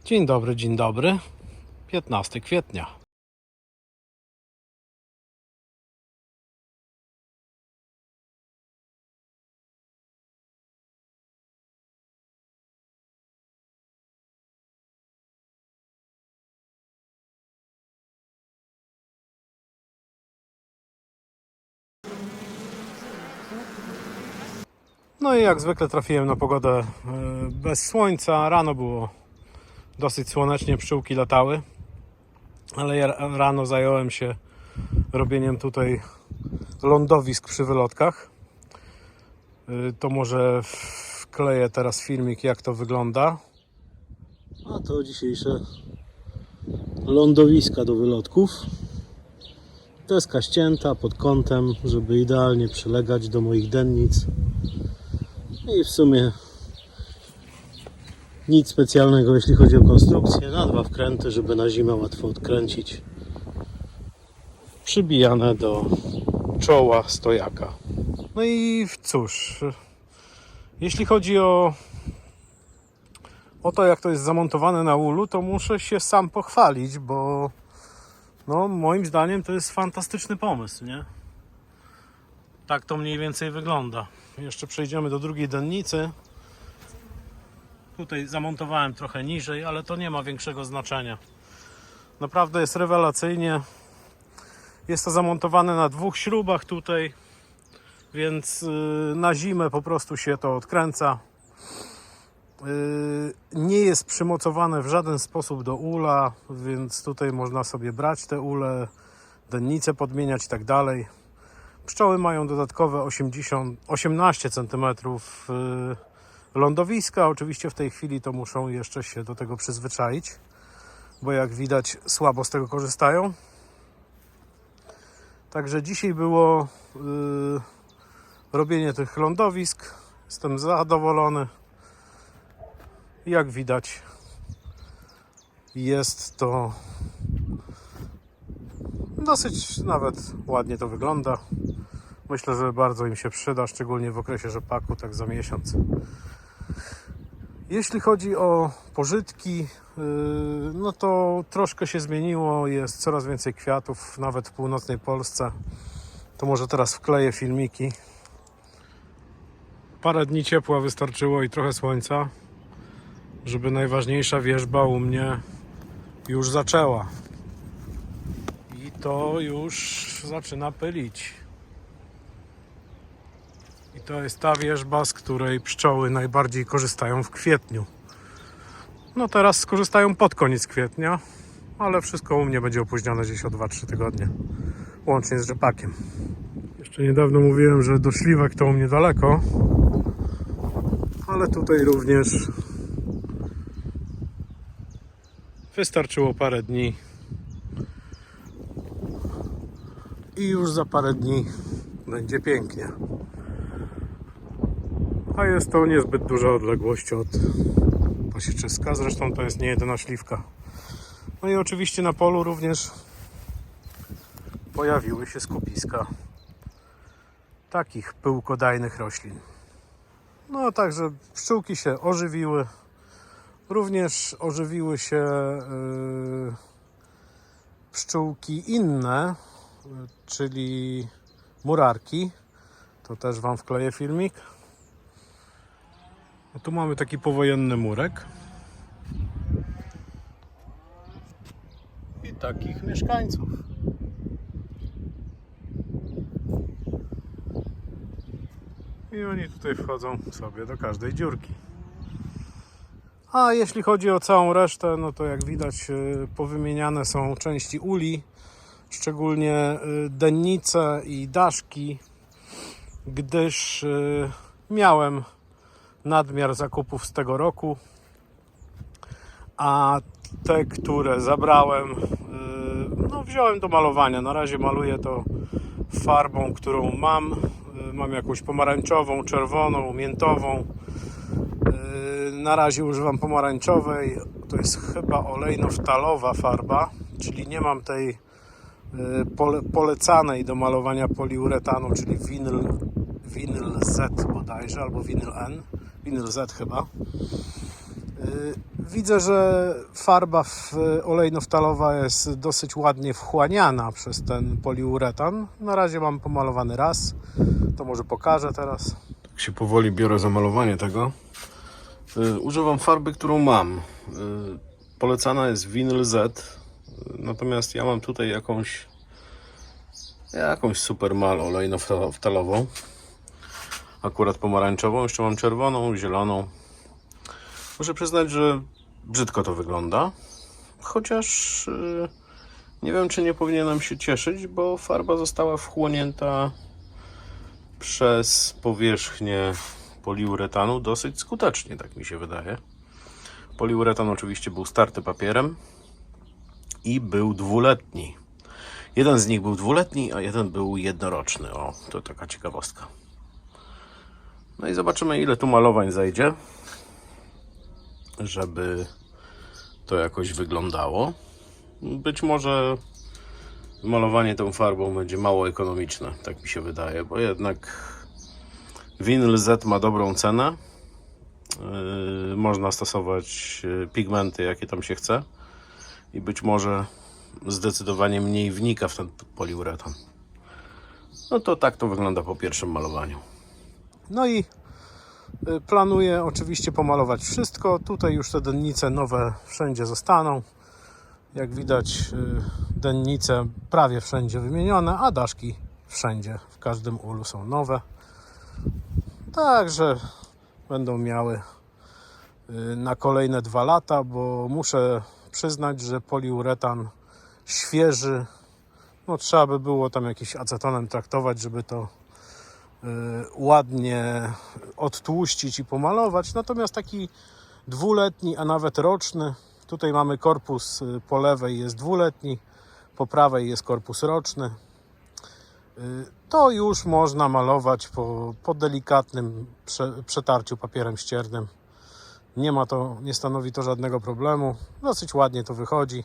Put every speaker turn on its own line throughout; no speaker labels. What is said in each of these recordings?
Dzień dobry. 15 kwietnia. No i jak zwykle trafiłem na pogodę bez słońca. Rano było dosyć słonecznie, pszczółki latały, ale ja rano zająłem się robieniem tutaj lądowisk przy wylotkach. To może wkleję teraz filmik, jak to wygląda. A to dzisiejsze lądowiska do wylotków. Deska ścięta pod kątem, żeby idealnie przylegać do moich dennic. I w sumie nic specjalnego, jeśli chodzi o konstrukcję. Na dwa wkręty, żeby na zimę łatwo odkręcić. Przybijane do czoła stojaka. No i cóż, jeśli chodzi o to, jak to jest zamontowane na ulu, to muszę się sam pochwalić, bo no, moim zdaniem to jest fantastyczny pomysł, nie? Tak to mniej więcej wygląda. Jeszcze przejdziemy do drugiej dennicy. Tutaj zamontowałem trochę niżej, ale to nie ma większego znaczenia. Naprawdę jest rewelacyjnie. Jest to zamontowane na dwóch śrubach tutaj, więc na zimę po prostu się to odkręca. Nie jest przymocowane w żaden sposób do ula, więc tutaj można sobie brać te ule, dennice podmieniać i tak dalej. Pszczoły mają dodatkowe 18 cm lądowiska. Oczywiście w tej chwili to muszą jeszcze się do tego przyzwyczaić, bo jak widać słabo z tego korzystają. Także dzisiaj było robienie tych lądowisk. Jestem zadowolony. Jak widać, jest to dosyć nawet ładnie to wygląda. Myślę, że bardzo im się przyda, szczególnie w okresie rzepaku, tak za miesiąc. Jeśli chodzi o pożytki, no to troszkę się zmieniło. Jest coraz więcej kwiatów, nawet w północnej Polsce. To może teraz wkleję filmiki. Parę dni ciepła wystarczyło i trochę słońca, żeby najważniejsza wierzba u mnie już zaczęła. I to już zaczyna pylić. I to jest ta wierzba, z której pszczoły najbardziej korzystają w kwietniu. No teraz skorzystają pod koniec kwietnia, ale wszystko u mnie będzie opóźnione gdzieś o 2-3 tygodnie. Łącznie z rzepakiem. Jeszcze niedawno mówiłem, że do śliwek to u mnie daleko, ale tutaj również wystarczyło parę dni i już za parę dni będzie pięknie. A jest to niezbyt duża odległość od pasieczyska, zresztą to jest nie jedyna śliwka. No i oczywiście na polu również pojawiły się skupiska takich pyłkodajnych roślin. No także pszczółki się ożywiły. Również ożywiły się pszczółki inne, czyli murarki. To też Wam wkleję filmik. No tu mamy taki powojenny murek. I takich mieszkańców. I oni tutaj wchodzą sobie do każdej dziurki. A jeśli chodzi o całą resztę, no to jak widać powymieniane są części uli, szczególnie dennice i daszki, gdyż miałem nadmiar zakupów z tego roku, a te, które zabrałem, no wziąłem do malowania. Na razie maluję to farbą, którą mam. Mam jakąś pomarańczową, czerwoną, miętową. Na razie używam pomarańczowej. To jest chyba olejno-ftalowa farba, czyli nie mam tej polecanej do malowania poliuretanu, czyli winyl Z bodajże, albo winyl N. Winyl Z chyba. Widzę, że farba olejnoftalowa jest dosyć ładnie wchłaniana przez ten poliuretan. Na razie mam pomalowany raz, to może pokażę teraz. Tak się powoli biorę za malowanie tego. Używam farby, którą mam. Polecana jest Vinyl Z, natomiast ja mam tutaj jakąś Supermal olejnoftalową. Akurat pomarańczową, jeszcze mam czerwoną, zieloną. Muszę przyznać, że brzydko to wygląda, chociaż nie wiem, czy nie powinienem się cieszyć, bo farba została wchłonięta przez powierzchnię poliuretanu dosyć skutecznie, tak mi się wydaje. Poliuretan oczywiście był starty papierem i był dwuletni. Jeden z nich był dwuletni, a jeden był jednoroczny. O, to taka ciekawostka. No i zobaczymy, ile tu malowań zajdzie, żeby to jakoś wyglądało. Być może malowanie tą farbą będzie mało ekonomiczne, tak mi się wydaje, bo jednak Vinyl Z ma dobrą cenę. Można stosować pigmenty, jakie tam się chce, i być może zdecydowanie mniej wnika w ten poliuretan. No to tak to wygląda po pierwszym malowaniu. No i planuję oczywiście pomalować wszystko. Tutaj już te dennice nowe wszędzie zostaną. Jak widać, dennice prawie wszędzie wymienione, a daszki wszędzie, w każdym ulu są nowe. Także będą miały na kolejne 2 lata, bo muszę przyznać, że poliuretan świeży, no trzeba by było tam jakiś acetonem traktować, żeby to ładnie odtłuścić i pomalować. Natomiast taki dwuletni, a nawet roczny, tutaj mamy korpus po lewej jest dwuletni, po prawej jest korpus roczny, to już można malować po delikatnym przetarciu papierem ściernym. Nie stanowi to żadnego problemu. Dosyć ładnie to wychodzi.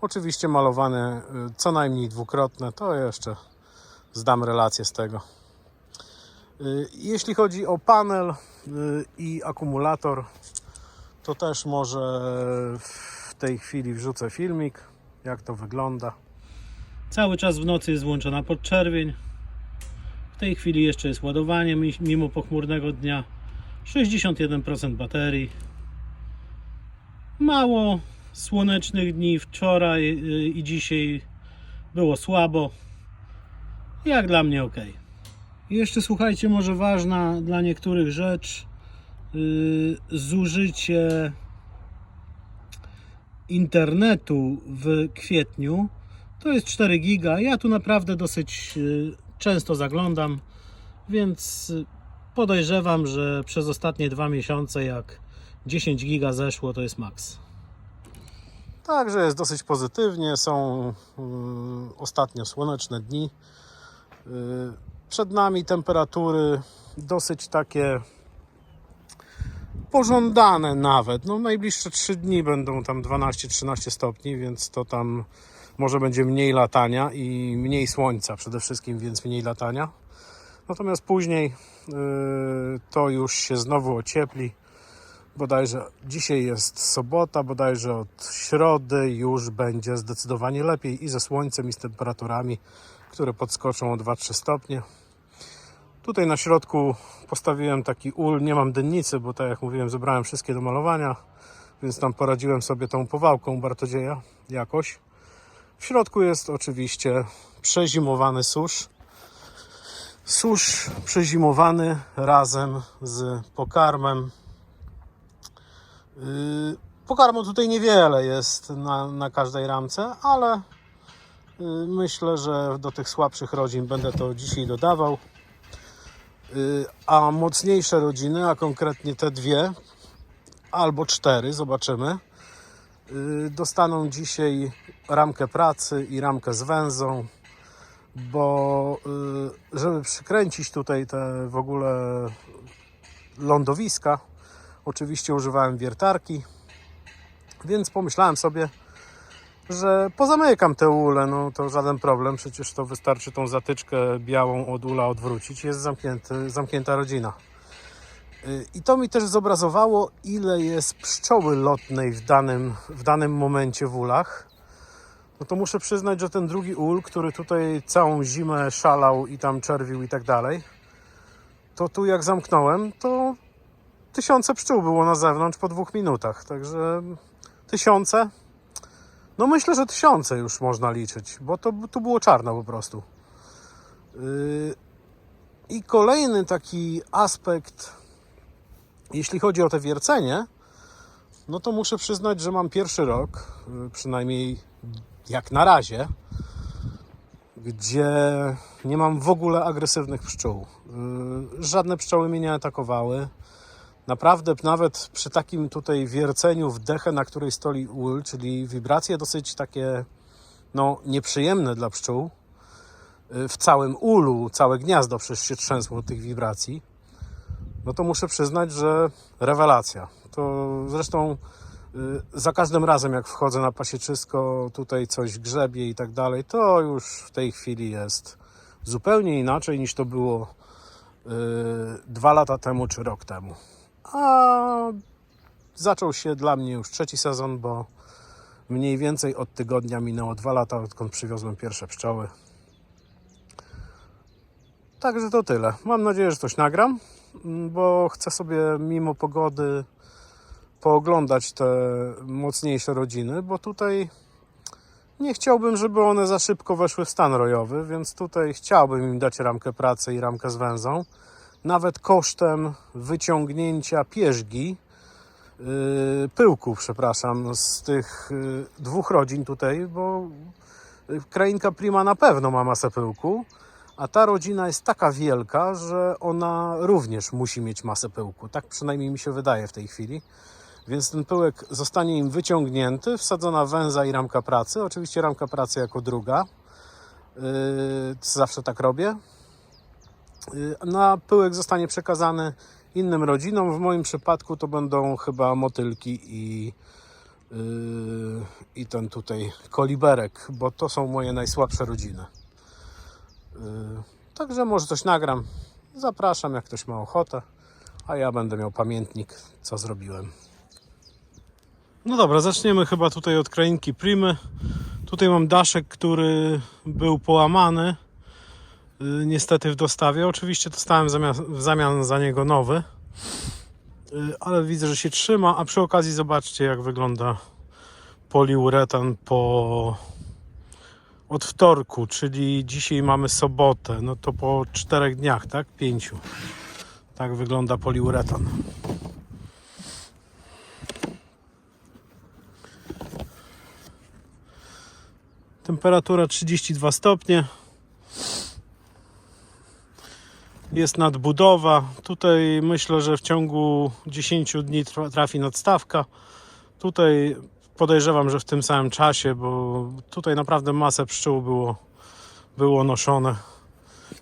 Oczywiście malowane co najmniej dwukrotne, to jeszcze zdam relację z tego. Jeśli chodzi o panel i akumulator, to też może w tej chwili wrzucę filmik, jak to wygląda. Cały czas w nocy jest włączona podczerwień. W tej chwili jeszcze jest ładowanie mimo pochmurnego dnia. 61% baterii. Mało słonecznych dni, wczoraj i dzisiaj było słabo. Jak dla mnie ok. I jeszcze słuchajcie, może ważna dla niektórych rzecz, zużycie internetu w kwietniu to jest 4 giga. Ja tu naprawdę dosyć często zaglądam, więc podejrzewam, że przez ostatnie 2 miesiące jak 10 giga zeszło, to jest maks. Także jest dosyć pozytywnie, są ostatnio słoneczne dni. Przed nami temperatury dosyć takie pożądane nawet. No, najbliższe 3 dni będą tam 12-13 stopni, więc to tam może będzie mniej latania i mniej słońca przede wszystkim, więc mniej latania. Natomiast później to już się znowu ociepli. Bodajże dzisiaj jest sobota, bodajże od środy już będzie zdecydowanie lepiej i ze słońcem, i z temperaturami, które podskoczą o 2-3 stopnie. Tutaj na środku postawiłem taki ul, nie mam dennicy, bo tak jak mówiłem, zebrałem wszystkie do malowania, więc tam poradziłem sobie tą powałką Bartodzieja jakoś. W środku jest oczywiście przezimowany susz. Susz przezimowany razem z pokarmem. Pokarmu tutaj niewiele jest na każdej ramce, ale myślę, że do tych słabszych rodzin będę to dzisiaj dodawał. A mocniejsze rodziny, a konkretnie te 2 albo 4, zobaczymy, dostaną dzisiaj ramkę pracy i ramkę z węzą, bo żeby przykręcić tutaj te w ogóle lądowiska, oczywiście używałem wiertarki, więc pomyślałem sobie, że pozamykam te ule, no to żaden problem, przecież to wystarczy tą zatyczkę białą od ula odwrócić, jest zamknięta rodzina. I to mi też zobrazowało, ile jest pszczoły lotnej w danym momencie w ulach. No to muszę przyznać, że ten drugi ul, który tutaj całą zimę szalał i tam czerwił i tak dalej, to tu jak zamknąłem, to tysiące pszczół było na zewnątrz po 2 minutach. Także tysiące, no myślę, że tysiące już można liczyć, bo to tu było czarno po prostu. I kolejny taki aspekt, jeśli chodzi o te wiercenie, no to muszę przyznać, że mam pierwszy rok, przynajmniej jak na razie, gdzie nie mam w ogóle agresywnych pszczół. Żadne pszczoły mnie nie atakowały. Naprawdę nawet przy takim tutaj wierceniu w dechę, na której stoi ul, czyli wibracje dosyć takie no, nieprzyjemne dla pszczół, w całym ulu, całe gniazdo przecież się trzęsło od tych wibracji, no to muszę przyznać, że rewelacja. To zresztą za każdym razem jak wchodzę na pasieczysko, tutaj coś grzebie i tak dalej, to już w tej chwili jest zupełnie inaczej niż to było 2 lata temu czy rok temu. A zaczął się dla mnie już 3. sezon, bo mniej więcej od tygodnia minęło 2 lata, odkąd przywiozłem pierwsze pszczoły. Także to tyle. Mam nadzieję, że coś nagram, bo chcę sobie mimo pogody pooglądać te mocniejsze rodziny, bo tutaj nie chciałbym, żeby one za szybko weszły w stan rojowy, więc tutaj chciałbym im dać ramkę pracy i ramkę z węzą, nawet kosztem wyciągnięcia pierzgi, pyłku, przepraszam, z tych 2 rodzin tutaj, bo krainka prima na pewno ma masę pyłku, a ta rodzina jest taka wielka, że ona również musi mieć masę pyłku. Tak przynajmniej mi się wydaje w tej chwili. Więc ten pyłek zostanie im wyciągnięty, wsadzona węza i ramka pracy. Oczywiście ramka pracy jako druga. Zawsze tak robię. Na pyłek zostanie przekazany innym rodzinom. W moim przypadku to będą chyba motylki i ten tutaj koliberek, bo to są moje najsłabsze rodziny. Także może coś nagram. Zapraszam, jak ktoś ma ochotę, a ja będę miał pamiętnik, co zrobiłem. No dobra, zaczniemy chyba tutaj od krainki primy. Tutaj mam daszek, który był połamany. Niestety w dostawie. Oczywiście dostałem w zamian za niego nowy. Ale widzę, że się trzyma. A przy okazji zobaczcie, jak wygląda poliuretan od wtorku, czyli dzisiaj mamy sobotę. No to po 4 dniach, tak? 5. Tak wygląda poliuretan. Temperatura 32 stopnie. Jest nadbudowa. Tutaj myślę, że w ciągu 10 dni trafi nadstawka. Tutaj podejrzewam, że w tym samym czasie, bo tutaj naprawdę masę pszczół było noszone.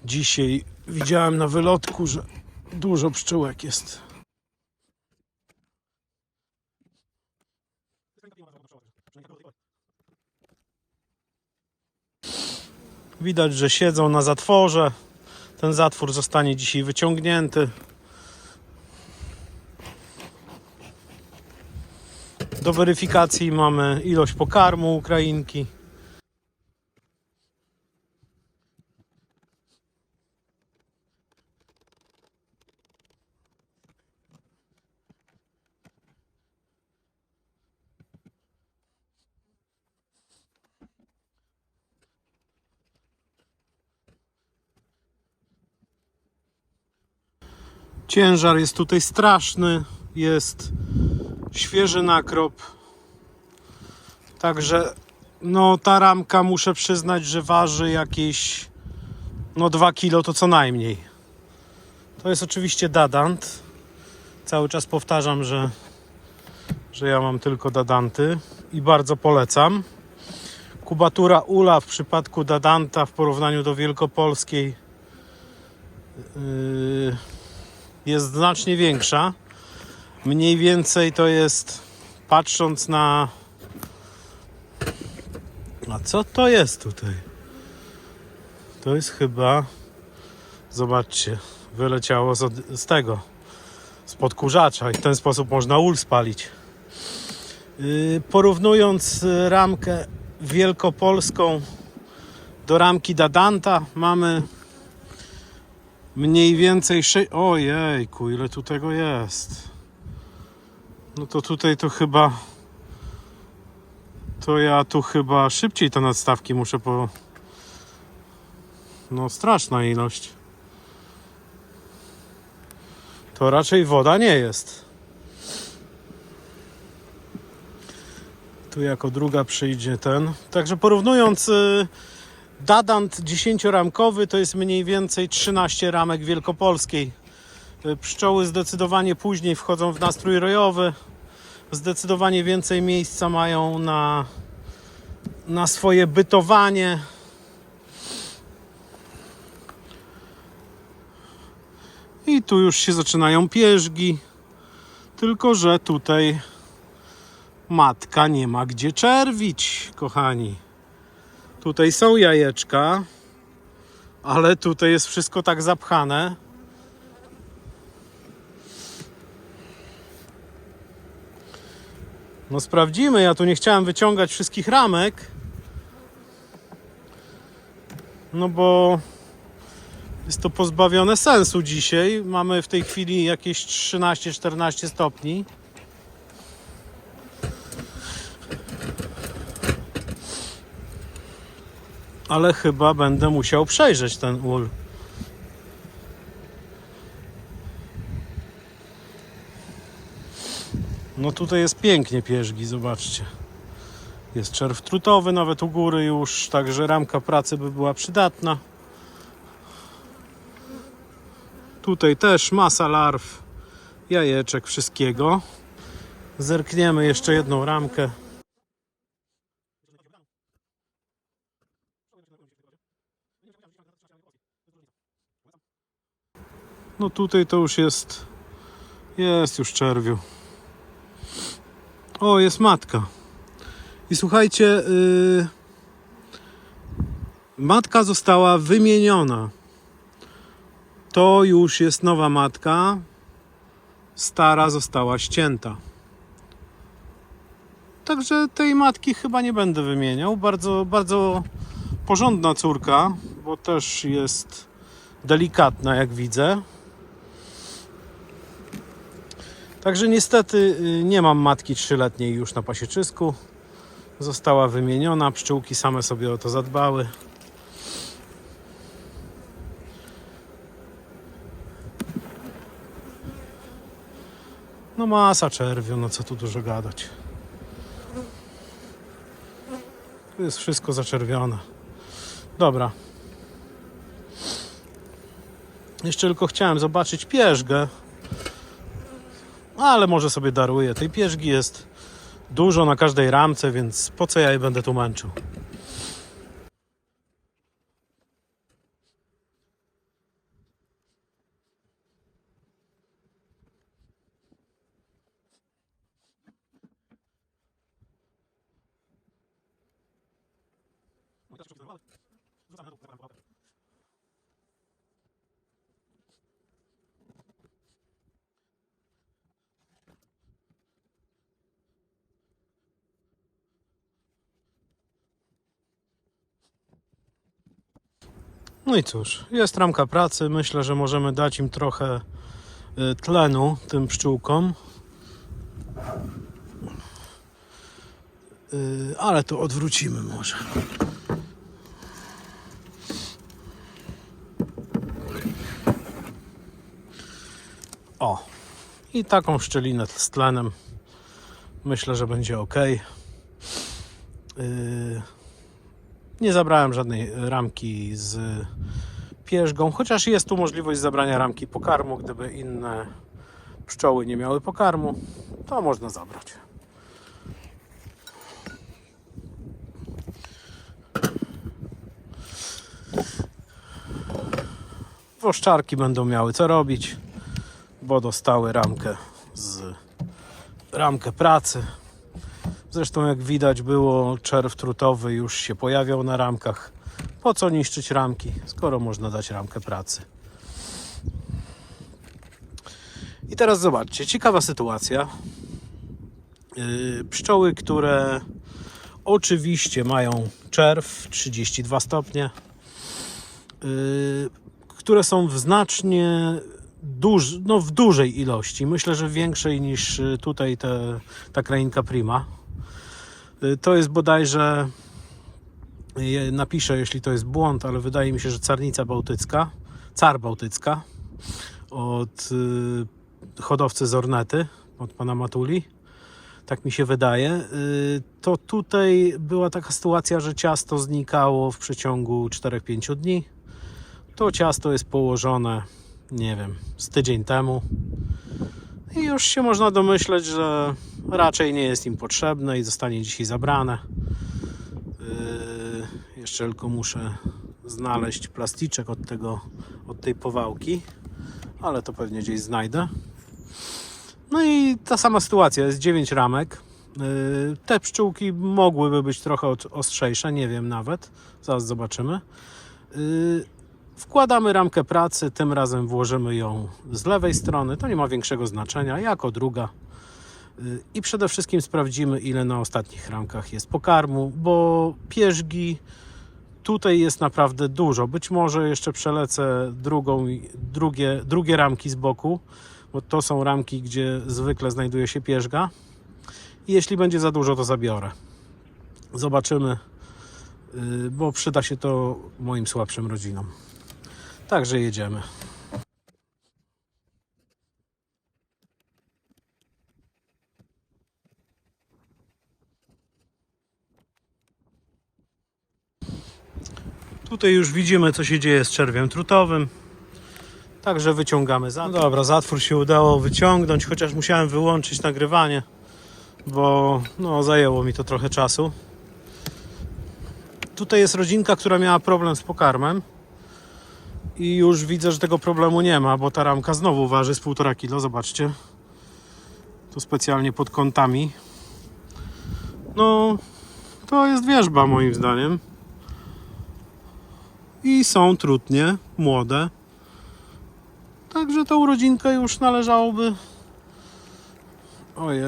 Dzisiaj widziałem na wylotku, że dużo pszczółek jest. Widać, że siedzą na zatworze. Ten zatwór zostanie dzisiaj wyciągnięty. Do weryfikacji mamy ilość pokarmu ukrainki. Ciężar jest tutaj straszny, jest świeży nakrop. Także no ta ramka, muszę przyznać, że waży jakieś 2 kg to co najmniej. To jest oczywiście dadant. Cały czas powtarzam, że ja mam tylko dadanty i bardzo polecam. Kubatura ula w przypadku dadanta w porównaniu do wielkopolskiej jest znacznie większa. Mniej więcej to jest, patrząc na... A co to jest tutaj? To jest chyba... Zobaczcie, wyleciało z tego. z podkurzacza i w ten sposób można ul spalić. Porównując ramkę wielkopolską do ramki Dadanta, mamy mniej więcej ojejku, ile tu tego jest. No to tutaj to chyba ja tu chyba szybciej te nadstawki muszę no straszna ilość. To raczej woda nie jest. Tu jako druga przyjdzie ten. Także porównując, Dadant 10-ramkowy to jest mniej więcej 13 ramek wielkopolskiej. Pszczoły zdecydowanie później wchodzą w nastrój rojowy. Zdecydowanie więcej miejsca mają na swoje bytowanie. I tu już się zaczynają pierzgi. Tylko że tutaj matka nie ma gdzie czerwić, kochani. Tutaj są jajeczka, ale tutaj jest wszystko tak zapchane. No sprawdzimy, ja tu nie chciałem wyciągać wszystkich ramek. No bo jest to pozbawione sensu dzisiaj. Mamy w tej chwili jakieś 13-14 stopni. Ale chyba będę musiał przejrzeć ten ul. No tutaj jest pięknie pierzgi, zobaczcie. Jest czerw trutowy nawet u góry już, także ramka pracy by była przydatna. Tutaj też masa larw, jajeczek, wszystkiego. Zerkniemy jeszcze jedną ramkę. No tutaj to już jest już czerwiu. O, jest matka. I słuchajcie, matka została wymieniona. To już jest nowa matka. Stara została ścięta. Także tej matki chyba nie będę wymieniał. Bardzo, bardzo porządna córka, bo też jest delikatna, jak widzę. Także niestety nie mam matki 3-letniej już na pasieczysku. Została wymieniona, pszczółki same sobie o to zadbały. No masa czerwiu, no co tu dużo gadać. Tu jest wszystko zaczerwione. Dobra. Jeszcze tylko chciałem zobaczyć pierzgę. Ale może sobie daruję. Tej pierzgi jest dużo na każdej ramce, więc po co ja jej będę tu męczył? No i cóż, jest ramka pracy. Myślę, że możemy dać im trochę tlenu, tym pszczółkom. Ale to odwrócimy może. O, i taką szczelinę z tlenem myślę, że będzie ok. Nie zabrałem żadnej ramki z pierzgą, chociaż jest tu możliwość zabrania ramki pokarmu. Gdyby inne pszczoły nie miały pokarmu, to można zabrać. Woszczarki będą miały co robić, bo dostały ramkę pracy. Zresztą jak widać było, czerw trutowy już się pojawiał na ramkach. Po co niszczyć ramki, skoro można dać ramkę pracy? I teraz zobaczcie, ciekawa sytuacja. Pszczoły, które oczywiście mają czerw 32 stopnie, które są w znacznie w dużej ilości. Myślę, że większej niż tutaj ta krainka prima. To jest bodajże, napiszę jeśli to jest błąd, ale wydaje mi się, że car bałtycka od hodowcy z Ornety, od pana Matuli. Tak mi się wydaje. To tutaj była taka sytuacja, że ciasto znikało w przeciągu 4-5 dni. To ciasto jest położone, nie wiem, z tydzień temu. I już się można domyśleć, że raczej nie jest im potrzebne i zostanie dzisiaj zabrane. Jeszcze tylko muszę znaleźć plasticzek od tej powałki, ale to pewnie gdzieś znajdę. No i ta sama sytuacja, jest 9 ramek. Te pszczółki mogłyby być trochę ostrzejsze, nie wiem nawet, zaraz zobaczymy. Wkładamy ramkę pracy, tym razem włożymy ją z lewej strony, to nie ma większego znaczenia, jako druga. I przede wszystkim sprawdzimy, ile na ostatnich ramkach jest pokarmu, bo pierzgi tutaj jest naprawdę dużo. Być może jeszcze przelecę drugie ramki z boku, bo to są ramki, gdzie zwykle znajduje się pierzga. I jeśli będzie za dużo, to zabiorę. Zobaczymy, bo przyda się to moim słabszym rodzinom. Także jedziemy. Tutaj już widzimy, co się dzieje z czerwiem trutowym. Także wyciągamy zatwór. No dobra, zatwór się udało wyciągnąć, chociaż musiałem wyłączyć nagrywanie, bo zajęło mi to trochę czasu. Tutaj jest rodzinka, która miała problem z pokarmem i już widzę, że tego problemu nie ma, bo ta ramka znowu waży z 1,5 kg. Zobaczcie, tu specjalnie pod kątami. No, to jest wierzba moim zdaniem. I są trutnie, młode. Także tą rodzinkę już należałoby... Ojej,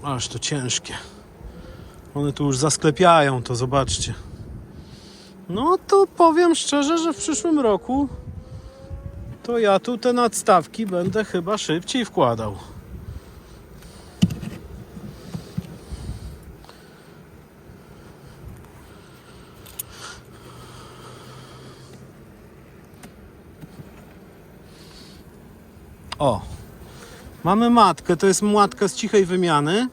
aż to ciężkie. One tu już zasklepiają to, zobaczcie. No to powiem szczerze, że w przyszłym roku to ja tu te nadstawki będę chyba szybciej wkładał. O, mamy matkę, to jest matka z cichej wymiany.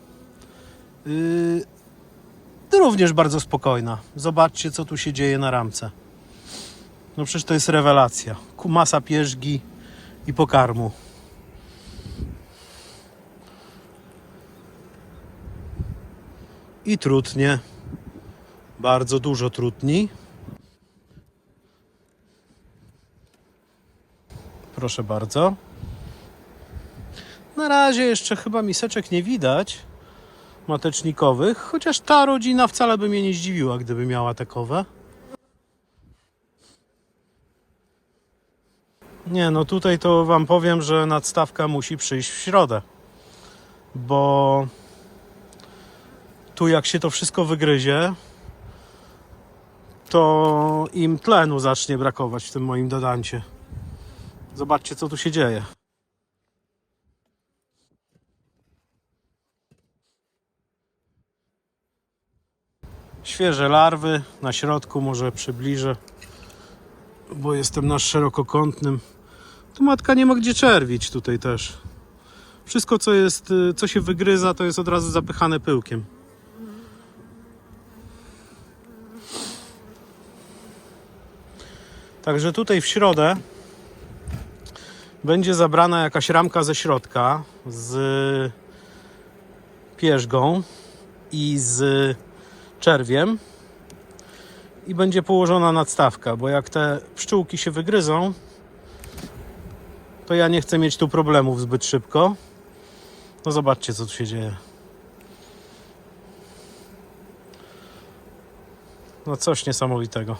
Również bardzo spokojna. Zobaczcie, co tu się dzieje na ramce. No przecież to jest rewelacja. Masa pierzgi i pokarmu. I trutnie. Bardzo dużo trutni. Proszę bardzo. Na razie jeszcze chyba miseczek nie widać matecznikowych, chociaż ta rodzina wcale by mnie nie zdziwiła, gdyby miała takowe. Nie, no tutaj to wam powiem, że nadstawka musi przyjść w środę, bo tu jak się to wszystko wygryzie, to im tlenu zacznie brakować w tym moim dodancie. Zobaczcie, co tu się dzieje. Świeże larwy na środku, może przybliżę, bo jestem na szerokokątnym. Tu matka nie ma gdzie czerwić tutaj też. Wszystko co się wygryza, to jest od razu zapychane pyłkiem. Także tutaj w środę będzie zabrana jakaś ramka ze środka z pierzgą i z czerwiem i będzie położona nadstawka, bo jak te pszczółki się wygryzą, to ja nie chcę mieć tu problemów zbyt szybko. No zobaczcie, co tu się dzieje. No coś niesamowitego.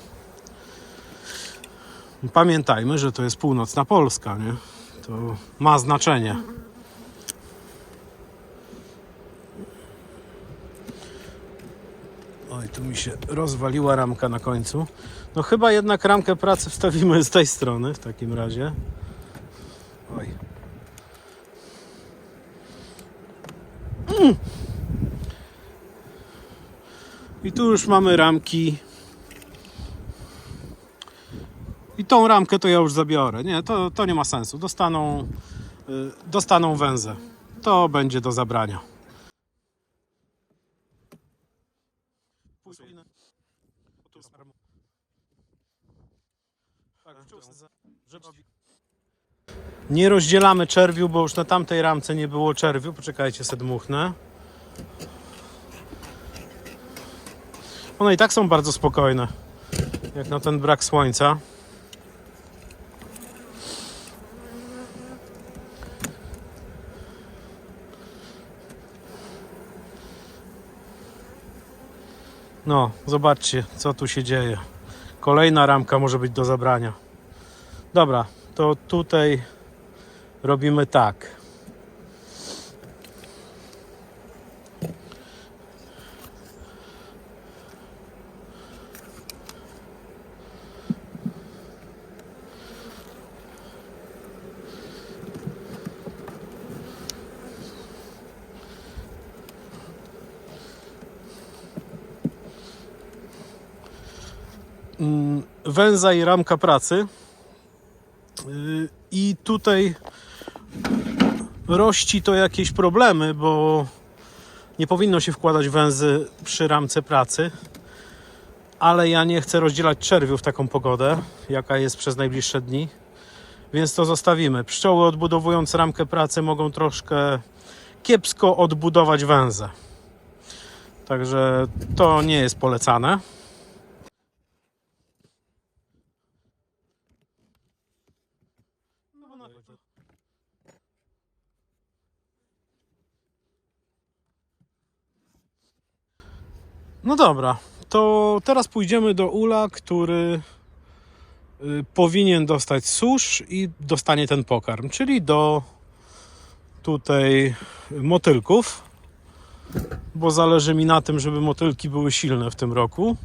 Pamiętajmy, że to jest północna Polska, nie? To ma znaczenie. Oj, tu mi się rozwaliła ramka na końcu. No chyba jednak ramkę pracy wstawimy z tej strony w takim razie. Oj. I tu już mamy ramki. I tą ramkę to ja już zabiorę. Nie, to nie ma sensu. Dostaną węzę. To będzie do zabrania. Nie rozdzielamy czerwiu, bo już na tamtej ramce nie było czerwiu. Poczekajcie, se dmuchnę. One i tak są bardzo spokojne, jak na ten brak słońca. No, zobaczcie, co tu się dzieje. Kolejna ramka może być do zabrania. Dobra, to tutaj robimy tak. Węza i ramka pracy. I tutaj rości to jakieś problemy, bo nie powinno się wkładać węzy przy ramce pracy, ale ja nie chcę rozdzielać czerwiów w taką pogodę, jaka jest przez najbliższe dni, więc to zostawimy. Pszczoły, odbudowując ramkę pracy, mogą troszkę kiepsko odbudować węzę, także to nie jest polecane. No dobra, to teraz pójdziemy do ula, który powinien dostać susz i dostanie ten pokarm, czyli do tutaj motylków, bo zależy mi na tym, żeby motylki były silne w tym roku.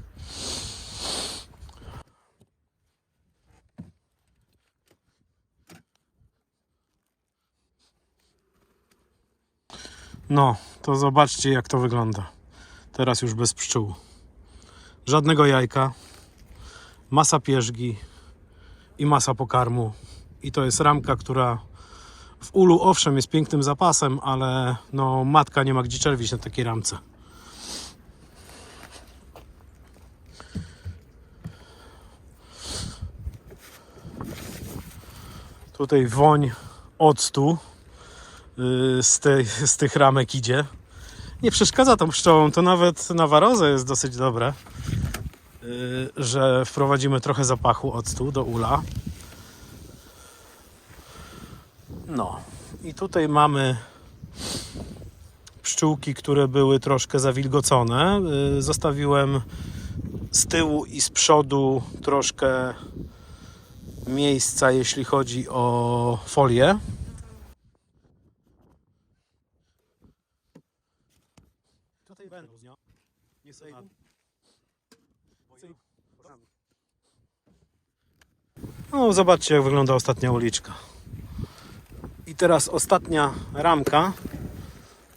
No, to zobaczcie, jak to wygląda. Teraz już bez pszczół. Żadnego jajka, masa pierzgi i masa pokarmu. I to jest ramka, która w ulu owszem jest pięknym zapasem, ale no matka nie ma gdzie czerwić na takiej ramce. Tutaj woń octu z tych ramek idzie. Nie przeszkadza tą pszczołom, to nawet na warozę jest dosyć dobre, że wprowadzimy trochę zapachu octu do ula. No i tutaj mamy pszczółki, które były troszkę zawilgocone. Zostawiłem z tyłu i z przodu troszkę miejsca, jeśli chodzi o folię. No, zobaczcie, jak wygląda ostatnia uliczka. I teraz ostatnia ramka.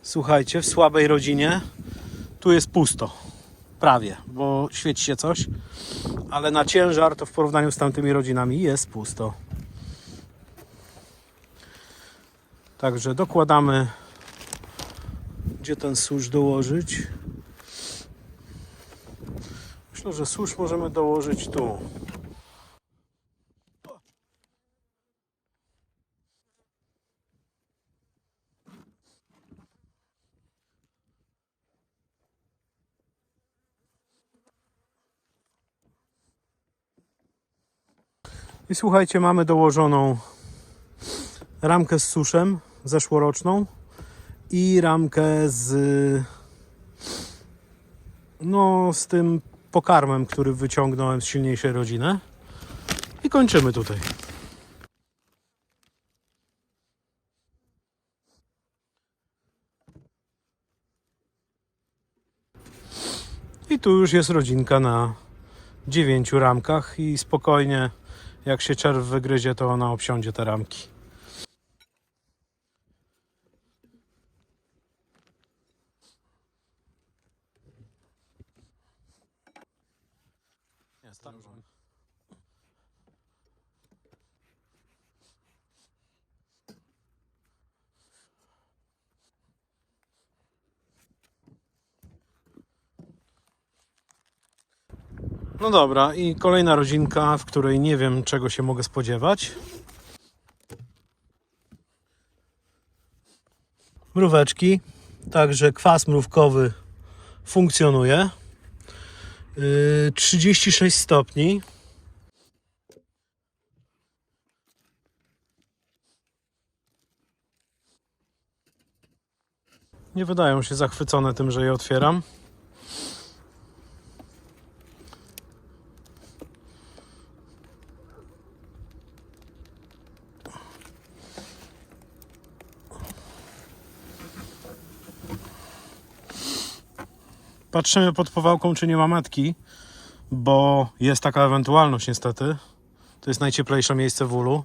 Słuchajcie, w słabej rodzinie tu jest pusto. Prawie, bo świeci się coś. Ale na ciężar to w porównaniu z tamtymi rodzinami jest pusto. Także dokładamy, gdzie ten susz dołożyć. Myślę, że susz możemy dołożyć tu. I słuchajcie, mamy dołożoną ramkę z suszem zeszłoroczną i ramkę z tym pokarmem, który wyciągnąłem z silniejszej rodziny. I kończymy tutaj. I tu już jest rodzinka na 9 ramkach i spokojnie, jak się czerw wygryzie, to ona obsiądzie te ramki. No dobra, i kolejna rodzinka, w której nie wiem, czego się mogę spodziewać. Mróweczki, także kwas mrówkowy funkcjonuje. 36 stopni. Nie wydają się zachwycone tym, że je otwieram. Patrzymy pod powałką, czy nie ma matki, bo jest taka ewentualność niestety. To jest najcieplejsze miejsce w ulu.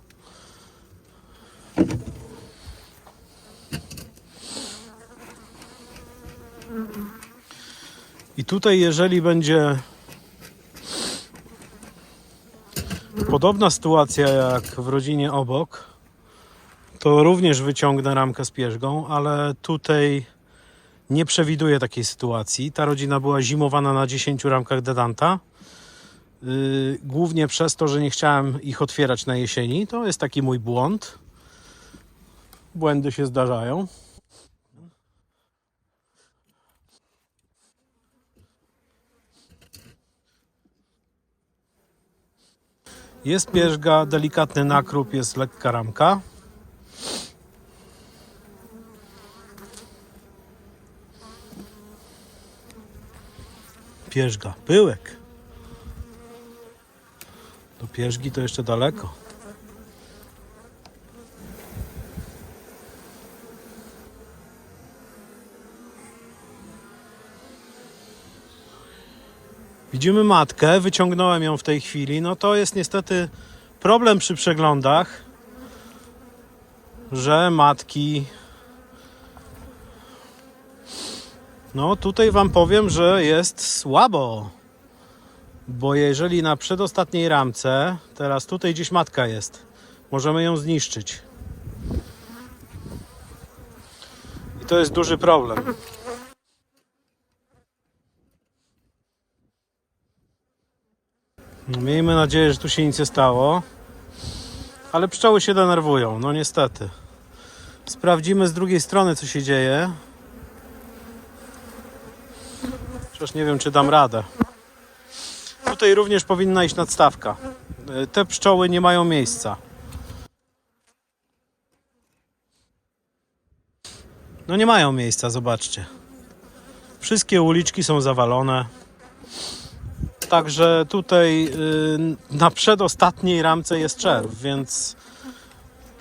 I tutaj, jeżeli będzie podobna sytuacja jak w rodzinie obok, to również wyciągnę ramkę z pierzgą, ale tutaj nie przewiduję takiej sytuacji. Ta rodzina była zimowana na 10 ramkach Dedanta. Głównie przez to, że nie chciałem ich otwierać na jesieni. To jest taki mój błąd. Błędy się zdarzają. Jest pierzga, delikatny nakrup, jest lekka ramka. Pierzga, pyłek. Do pierzgi to jeszcze daleko. Widzimy matkę, wyciągnąłem ją w tej chwili. No to jest niestety problem przy przeglądach, że matki... No tutaj wam powiem, że jest słabo. Bo jeżeli na przedostatniej ramce, teraz tutaj gdzieś matka jest, możemy ją zniszczyć. I to jest duży problem. Miejmy nadzieję, że tu się nic nie stało. Ale pszczoły się denerwują, no niestety. Sprawdzimy z drugiej strony, co się dzieje. Chociaż nie wiem, czy dam radę. Tutaj również powinna iść nadstawka. Te pszczoły nie mają miejsca. No nie mają miejsca, zobaczcie. Wszystkie uliczki są zawalone. Także tutaj na przedostatniej ramce jest czerw, więc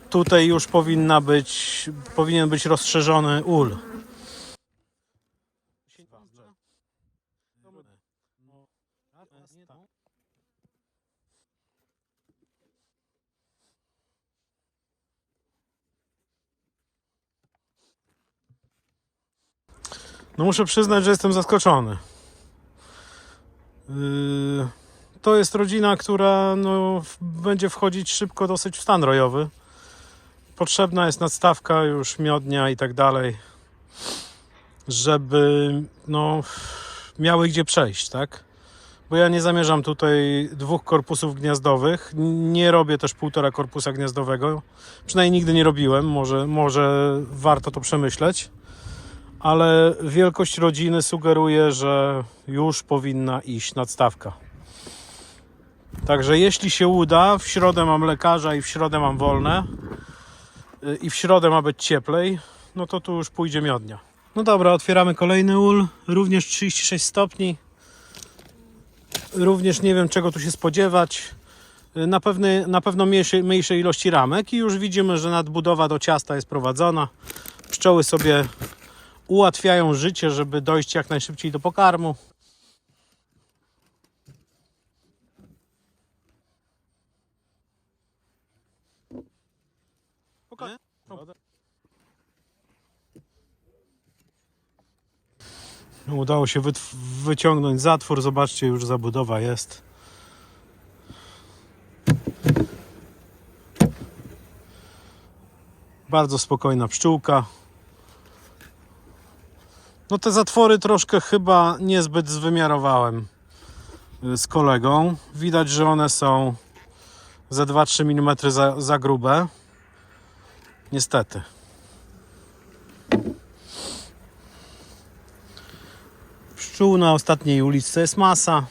tutaj już powinien być rozszerzony ul. No muszę przyznać, że jestem zaskoczony. To jest rodzina, która będzie wchodzić szybko dosyć w stan rojowy. Potrzebna jest nadstawka już miodnia i tak dalej, żeby miały gdzie przejść, tak? Bo ja nie zamierzam tutaj 2 korpusów gniazdowych. Nie robię też 1,5 korpusa gniazdowego. Przynajmniej nigdy nie robiłem. Może warto to przemyśleć. Ale wielkość rodziny sugeruje, że już powinna iść nadstawka. Także jeśli się uda, w środę mam lekarza i w środę mam wolne i w środę ma być cieplej, no to tu już pójdzie miodnia. No dobra, otwieramy kolejny ul, również 36 stopni. Również nie wiem, czego tu się spodziewać. Na pewno mniejszej ilości ramek i już widzimy, że nadbudowa do ciasta jest prowadzona. Pszczoły sobie ułatwiają życie, żeby dojść jak najszybciej do pokarmu. spokojnie. Udało się wyciągnąć zatwór. Zobaczcie, już zabudowa jest. Bardzo spokojna pszczółka. No te zatwory troszkę chyba niezbyt zwymiarowałem z kolegą. Widać, że one są ze 2-3 mm za grube. Niestety. Pszczół na ostatniej uliczce jest masa.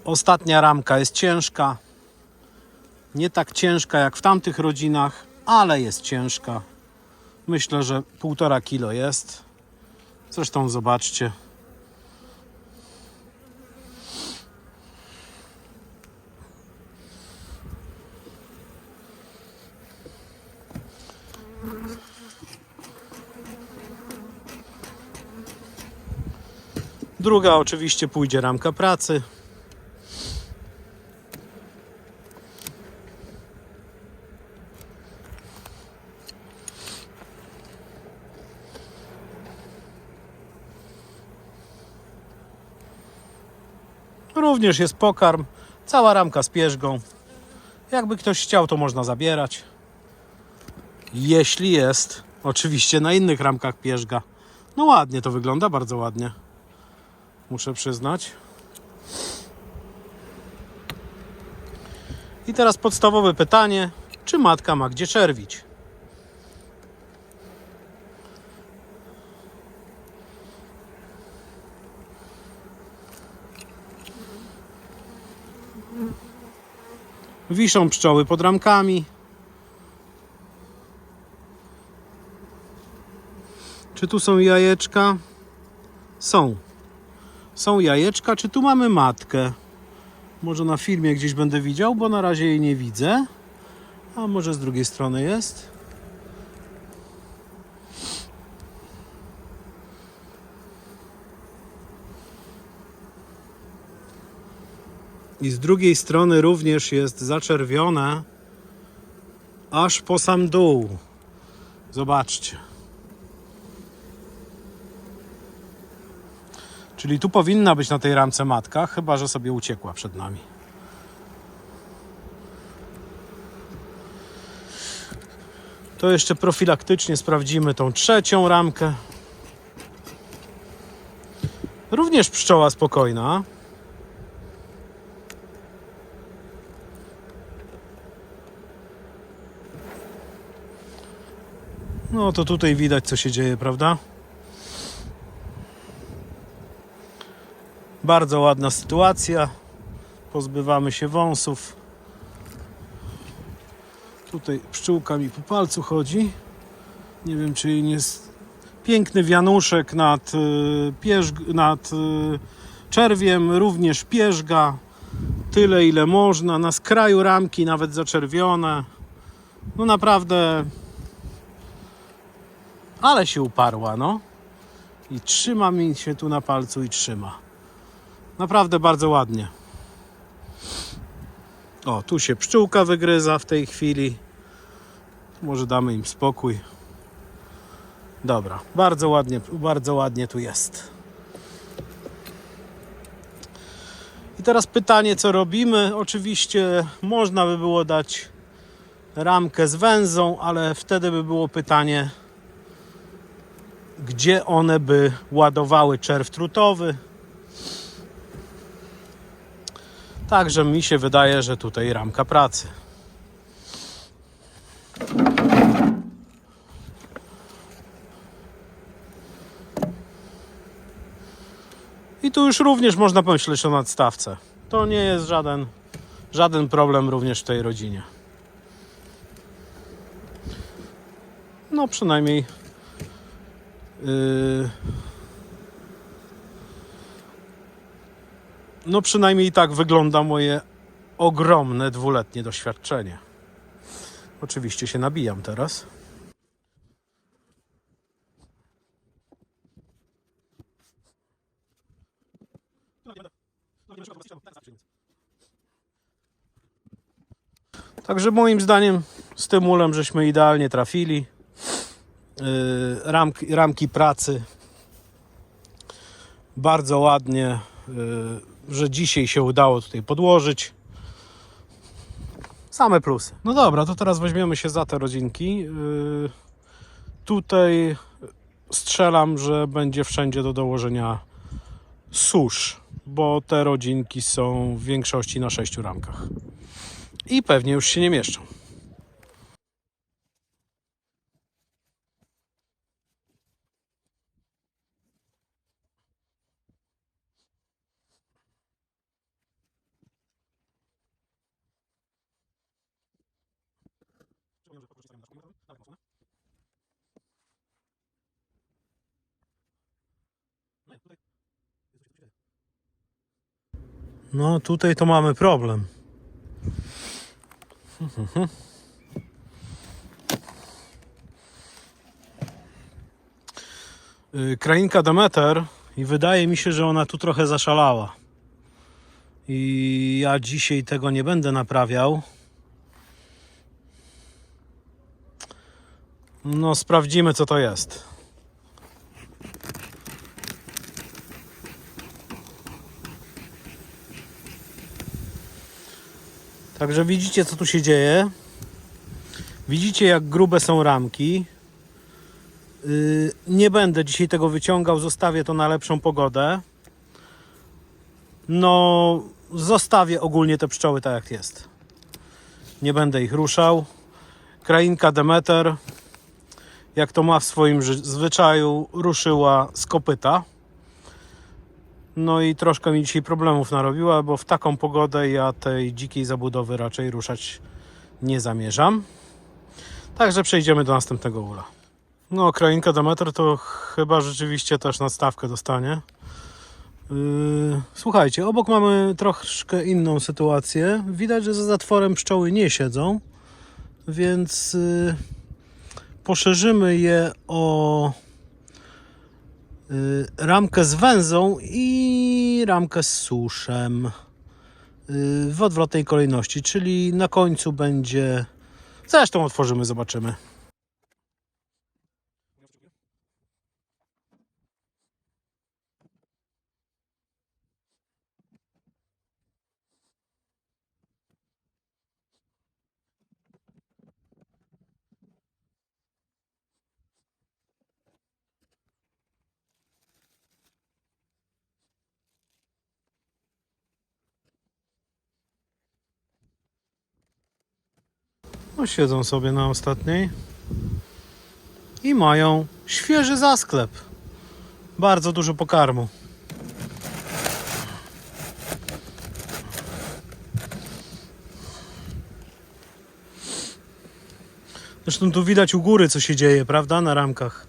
Ostatnia ramka jest ciężka. Nie tak ciężka jak w tamtych rodzinach, ale jest ciężka. Myślę, że 1,5 kilo jest. Zresztą zobaczcie. Druga oczywiście pójdzie ramka pracy. Również jest pokarm. Cała ramka z pierzgą. Jakby ktoś chciał, to można zabierać. Jeśli jest oczywiście na innych ramkach pierzga. No ładnie to wygląda, bardzo ładnie. Muszę przyznać. I teraz podstawowe pytanie. Czy matka ma gdzie czerwić? Wiszą pszczoły pod ramkami. Czy tu są jajeczka? Są. Są jajeczka. Czy tu mamy matkę? Może na filmie gdzieś będę widział, bo na razie jej nie widzę. A może z drugiej strony jest? I z drugiej strony również jest zaczerwione aż po sam dół. Zobaczcie. Czyli tu powinna być na tej ramce matka, chyba że sobie uciekła przed nami. To jeszcze profilaktycznie sprawdzimy tą trzecią ramkę. Również pszczoła spokojna. No to tutaj widać, co się dzieje, prawda? Bardzo ładna sytuacja. Pozbywamy się wąsów. Tutaj pszczółka mi po palcu chodzi. Nie wiem, czy jej nie jest... Piękny wianuszek nad czerwiem, również pierzga. Tyle, ile można. Na skraju ramki nawet zaczerwione. No naprawdę... Ale się uparła, no. I trzyma mi się tu na palcu i trzyma. Naprawdę bardzo ładnie. O, tu się pszczółka wygryza w tej chwili. Może damy im spokój. Dobra, bardzo ładnie tu jest. I teraz pytanie, co robimy? Oczywiście można by było dać ramkę z węzą, ale wtedy by było pytanie, gdzie one by ładowały czerw trutowy. Także mi się wydaje, że tutaj ramka pracy. I tu już również można pomyśleć o nadstawce. To nie jest żaden problem również w tej rodzinie. No przynajmniej no przynajmniej tak wygląda moje ogromne 2-letnie doświadczenie. Oczywiście się nabijam teraz. Także moim zdaniem z tym ulem żeśmy idealnie trafili. Ramki pracy bardzo ładnie, że dzisiaj się udało tutaj podłożyć. Same plusy. No dobra, to teraz weźmiemy się za te rodzinki. Tutaj strzelam, że będzie wszędzie do dołożenia susz, bo te rodzinki są w większości na 6 ramkach. I pewnie już się nie mieszczą. No tutaj to mamy problem. Krainka Demeter i wydaje mi się, że ona tu trochę zaszalała. I ja dzisiaj tego nie będę naprawiał. No sprawdzimy, co to jest. Także widzicie, co tu się dzieje. Widzicie, jak grube są ramki. Nie będę dzisiaj tego wyciągał, zostawię to na lepszą pogodę. No, zostawię ogólnie te pszczoły tak jak jest. Nie będę ich ruszał. Krainka Demeter, jak to ma w swoim zwyczaju, ruszyła z kopyta. No i troszkę mi dzisiaj problemów narobiła, bo w taką pogodę ja tej dzikiej zabudowy raczej ruszać nie zamierzam. Także przejdziemy do następnego ula. No, krainka Demeter to chyba rzeczywiście też nadstawkę dostanie. Słuchajcie, obok mamy troszkę inną sytuację. Widać, że za zatworem pszczoły nie siedzą, więc poszerzymy je o ramkę z węzą i ramkę z suszem w odwrotnej kolejności, czyli na końcu będzie... Zresztą otworzymy, zobaczymy. No, siedzą sobie na ostatniej i mają świeży zasklep. Bardzo dużo pokarmu. Zresztą tu widać u góry, co się dzieje, prawda? Na ramkach.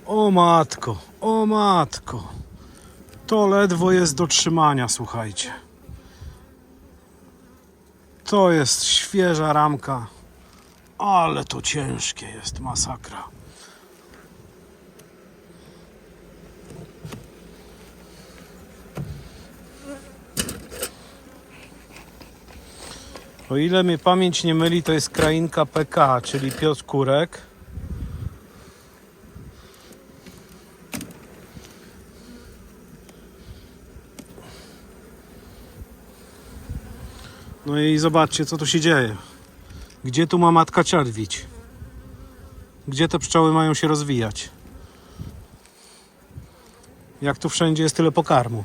O matko, o matko. To ledwo jest do trzymania, słuchajcie. To jest świeża ramka, ale to ciężkie jest, masakra. O ile mnie pamięć nie myli, to jest krainka PK, czyli Piotr Kurek. No i zobaczcie, co tu się dzieje. Gdzie tu ma matka czerwić? Gdzie te pszczoły mają się rozwijać? Jak tu wszędzie jest tyle pokarmu?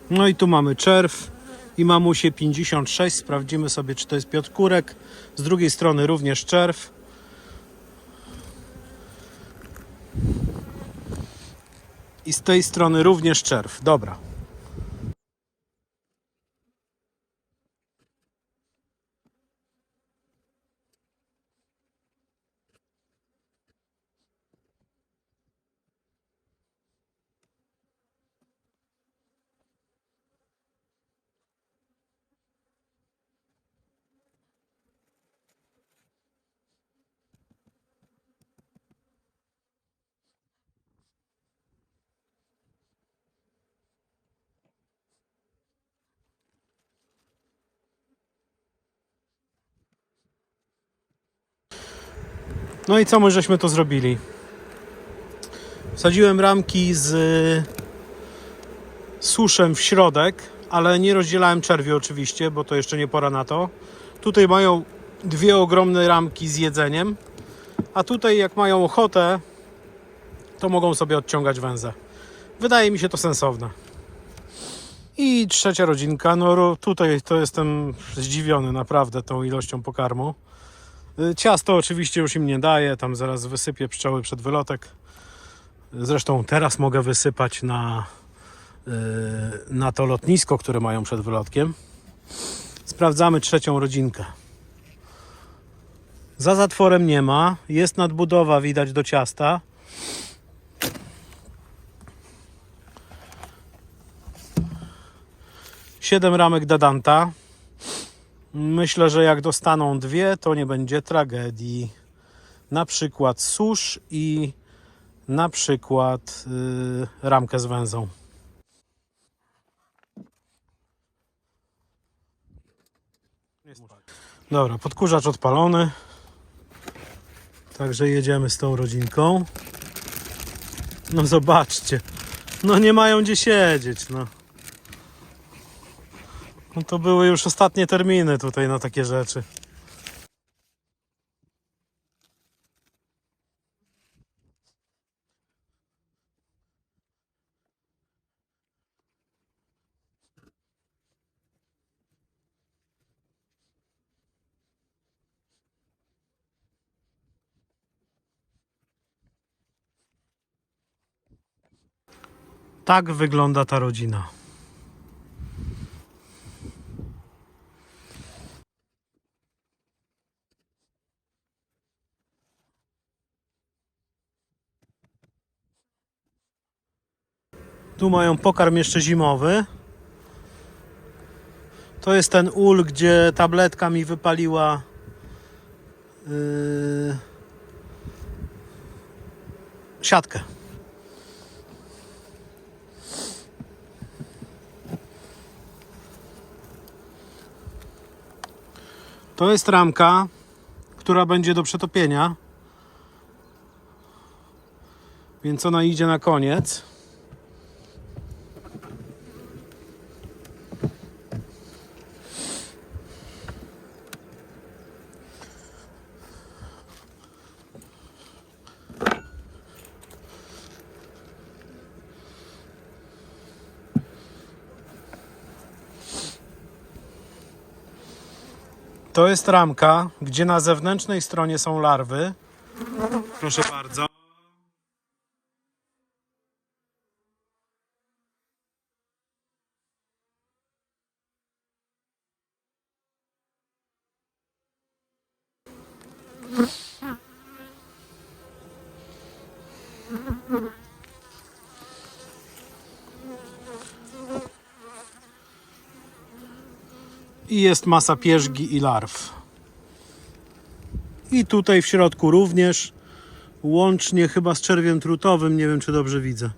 No i tu mamy czerw i mamusie 56. Sprawdzimy sobie, czy to jest Piotr Kurek. Z drugiej strony również czerw. I z tej strony również czerw. Dobra. No i co my żeśmy to zrobili? Wsadziłem ramki z suszem w środek, ale nie rozdzielałem czerwi oczywiście, bo to jeszcze nie pora na to. Tutaj mają dwie ogromne ramki z jedzeniem, a tutaj jak mają ochotę, to mogą sobie odciągać węze. Wydaje mi się to sensowne. I trzecia rodzinka, no tutaj to jestem zdziwiony naprawdę tą ilością pokarmu. Ciasto oczywiście już im nie daję, tam zaraz wysypię pszczoły przed wylotek. Zresztą teraz mogę wysypać na to lotnisko, które mają przed wylotkiem. Sprawdzamy trzecią rodzinkę. Za zatworem nie ma, jest nadbudowa, widać do ciasta. Siedem ramek Dadanta. Myślę, że jak dostaną dwie, to nie będzie tragedii. Na przykład susz i na przykład ramkę z węzą. Dobra, podkurzacz odpalony. Także jedziemy z tą rodzinką. No zobaczcie. No nie mają gdzie siedzieć, no. No to były już ostatnie terminy tutaj na takie rzeczy. Tak wygląda ta rodzina. Tu mają pokarm jeszcze zimowy. To jest ten ul, gdzie tabletka mi wypaliła siatkę. To jest ramka, która będzie do przetopienia, więc ona idzie na koniec. To jest ramka, gdzie na zewnętrznej stronie są larwy. Proszę bardzo. I jest masa pierzgi i larw. I tutaj w środku również, łącznie chyba z czerwiem trutowym, nie wiem czy dobrze widzę.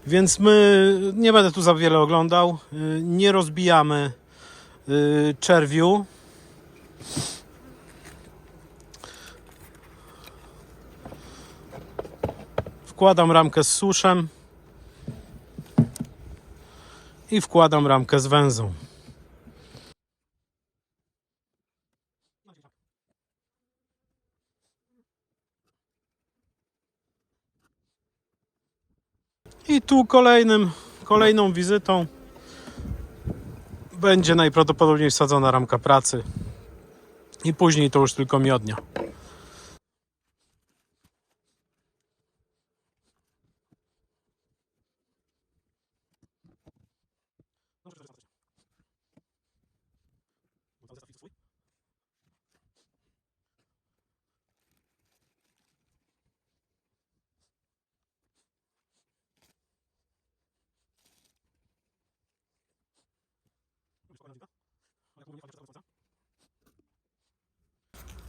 Więc my, nie będę tu za wiele oglądał, nie rozbijamy czerwiu. Wkładam ramkę z suszem i wkładam ramkę z węzą. I tu kolejną wizytą będzie najprawdopodobniej wsadzona ramka pracy i później to już tylko miodnia.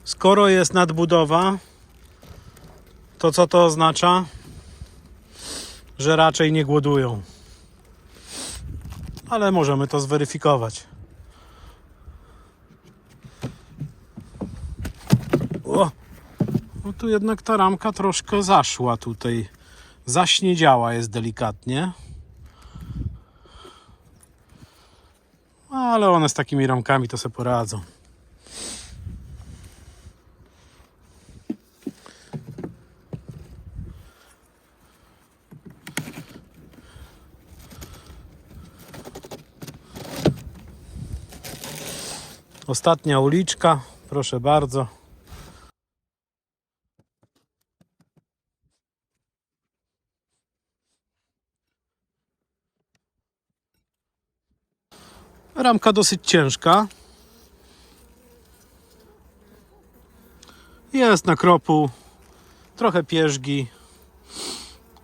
Skoro jest nadbudowa, to co to oznacza? Że raczej nie głodują. ale możemy to zweryfikować. O! No tu jednak ta ramka troszkę zaszła tutaj. Zaśniedziała jest delikatnie. Ale one z takimi ramkami to sobie poradzą. Ostatnia uliczka, proszę bardzo. Ramka dosyć ciężka. Jest na kropu, trochę pierzgi.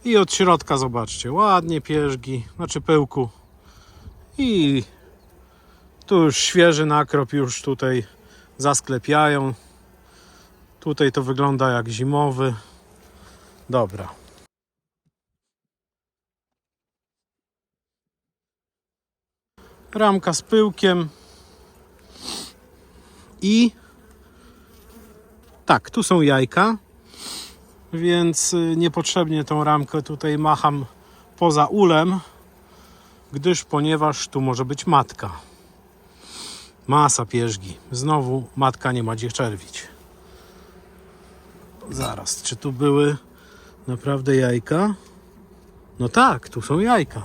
I od środka zobaczcie, ładnie pierzgi, znaczy pyłku. I tu już świeży nakrop już tutaj zasklepiają. Tutaj to wygląda jak zimowy. Dobra. Ramka z pyłkiem. I tak, tu są jajka, więc niepotrzebnie tą ramkę tutaj macham poza ulem, ponieważ tu może być matka. Masa pierzgi. Znowu matka nie ma gdzie czerwić. Zaraz, czy tu były naprawdę jajka? No tak, tu są jajka.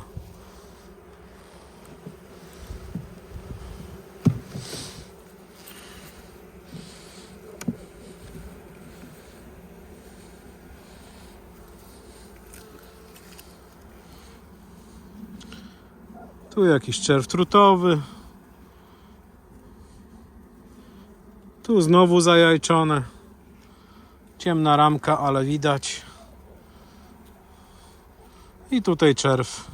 Tu jakiś czerw trutowy. Tu znowu zajajczone. Ciemna ramka, ale widać. I tutaj czerw.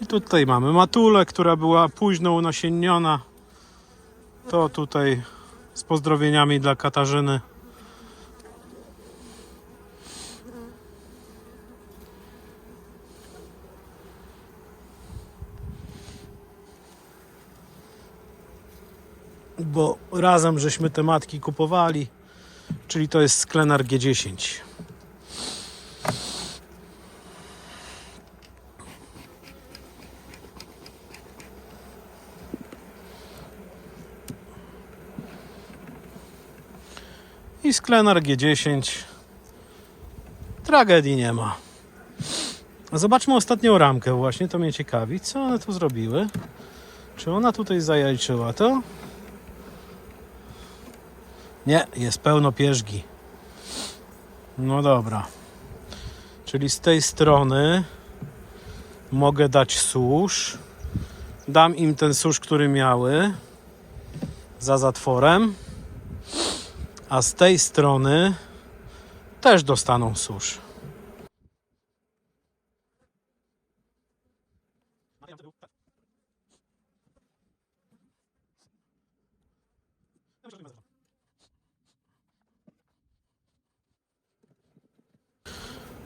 I tutaj mamy matulę, która była późno unasienniona. To tutaj z pozdrowieniami dla Katarzyny. Bo razem żeśmy te matki kupowali, czyli to jest Sklenar G10. I Sklenar G10. Tragedii nie ma. Zobaczmy ostatnią ramkę właśnie, to mnie ciekawi. Co one tu zrobiły? Czy ona tutaj zajajczyła to? Nie, jest pełno pierzgi. No dobra. Czyli z tej strony mogę dać susz. Dam im ten susz, który miały za zatworem. A z tej strony też dostaną susz.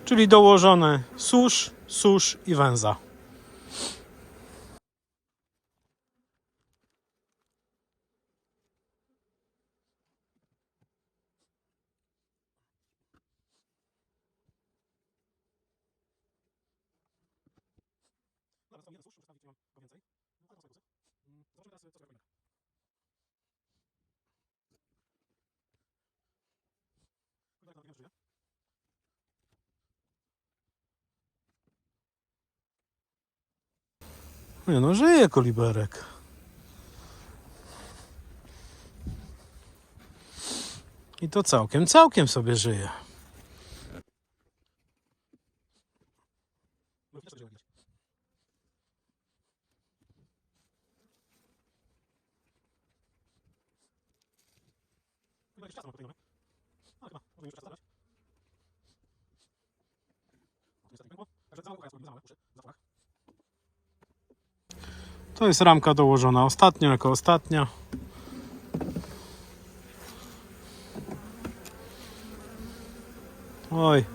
Czyli dołożone susz, susz i węza. Nie no, żyje koliberek. I to całkiem sobie żyje. To jest ramka dołożona ostatnio, jako ostatnia. Oj,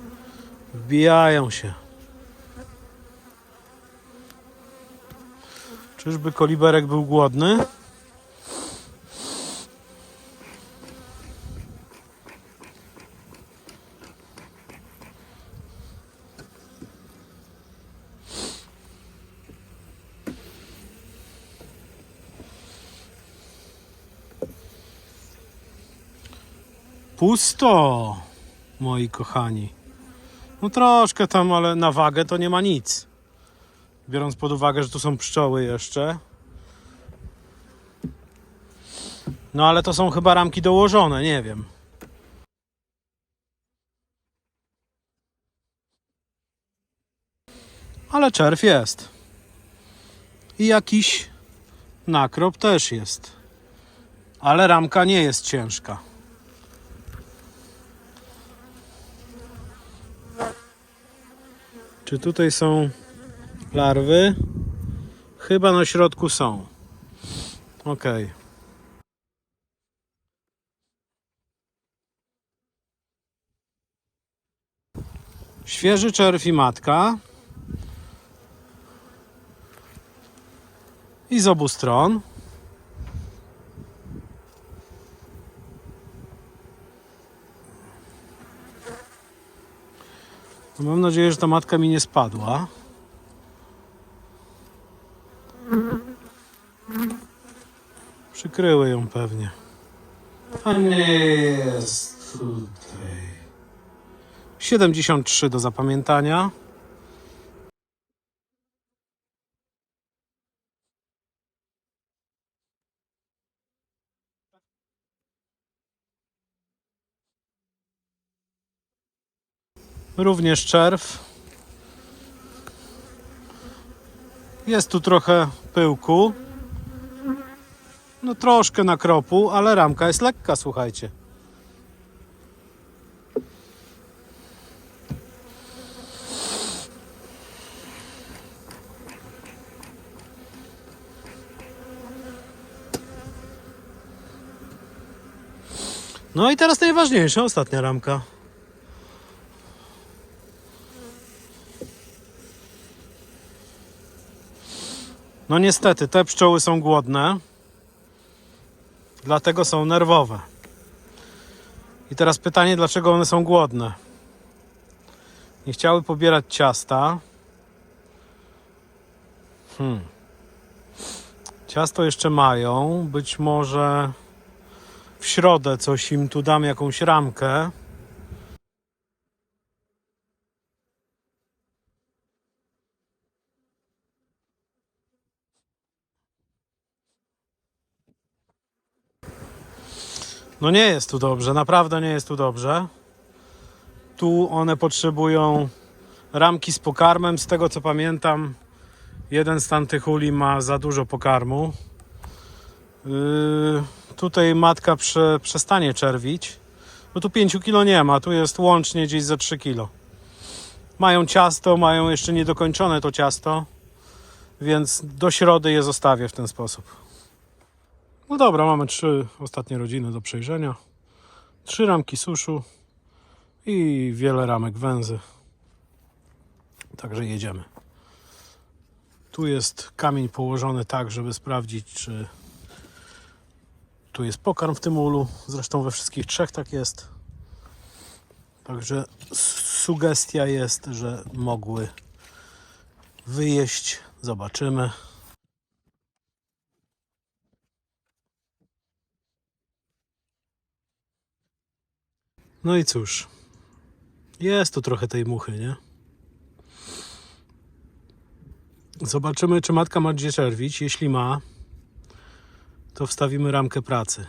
wbijają się. Czyżby koliberek był głodny? Pusto, moi kochani. No troszkę tam, ale na wagę to nie ma nic. Biorąc pod uwagę, że tu są pszczoły jeszcze. No ale to są chyba ramki dołożone, nie wiem. Ale czerw jest. I jakiś nakrop też jest. Ale ramka nie jest ciężka. Czy tutaj są larwy? Chyba na środku są. Ok. Świeży czerw i matka. I z obu stron. No mam nadzieję, że ta matka mi nie spadła. Przykryły ją pewnie. A nie jest tutaj. 73 do zapamiętania. Również czerw. Jest tu trochę pyłku. No troszkę nakropu, ale ramka jest lekka, słuchajcie. No i teraz najważniejsza, ostatnia ramka. No niestety, te pszczoły są głodne. Dlatego są nerwowe. I teraz pytanie, dlaczego one są głodne? Nie chciały pobierać ciasta. Ciasto jeszcze mają. Być może w środę coś im tu dam, jakąś ramkę. No nie jest tu dobrze, naprawdę nie jest tu dobrze. Tu one potrzebują ramki z pokarmem. Z tego co pamiętam, jeden z tamtych uli ma za dużo pokarmu. Tutaj matka przestanie czerwić. Bo tu 5 kg nie ma, tu jest łącznie gdzieś za 3 kg. Mają ciasto, mają jeszcze niedokończone to ciasto, więc do środy je zostawię w ten sposób. No dobra, mamy 3 ostatnie rodziny do przejrzenia. 3 ramki suszu i wiele ramek węzy. Także jedziemy. Tu jest kamień położony tak, żeby sprawdzić, czy tu jest pokarm w tym ulu. Zresztą we wszystkich 3 tak jest. Także sugestia jest, że mogły wyjeść. Zobaczymy. No i cóż. Jest tu trochę tej muchy, nie? Zobaczymy, czy matka ma gdzie czerwić. Jeśli ma, to wstawimy ramkę pracy.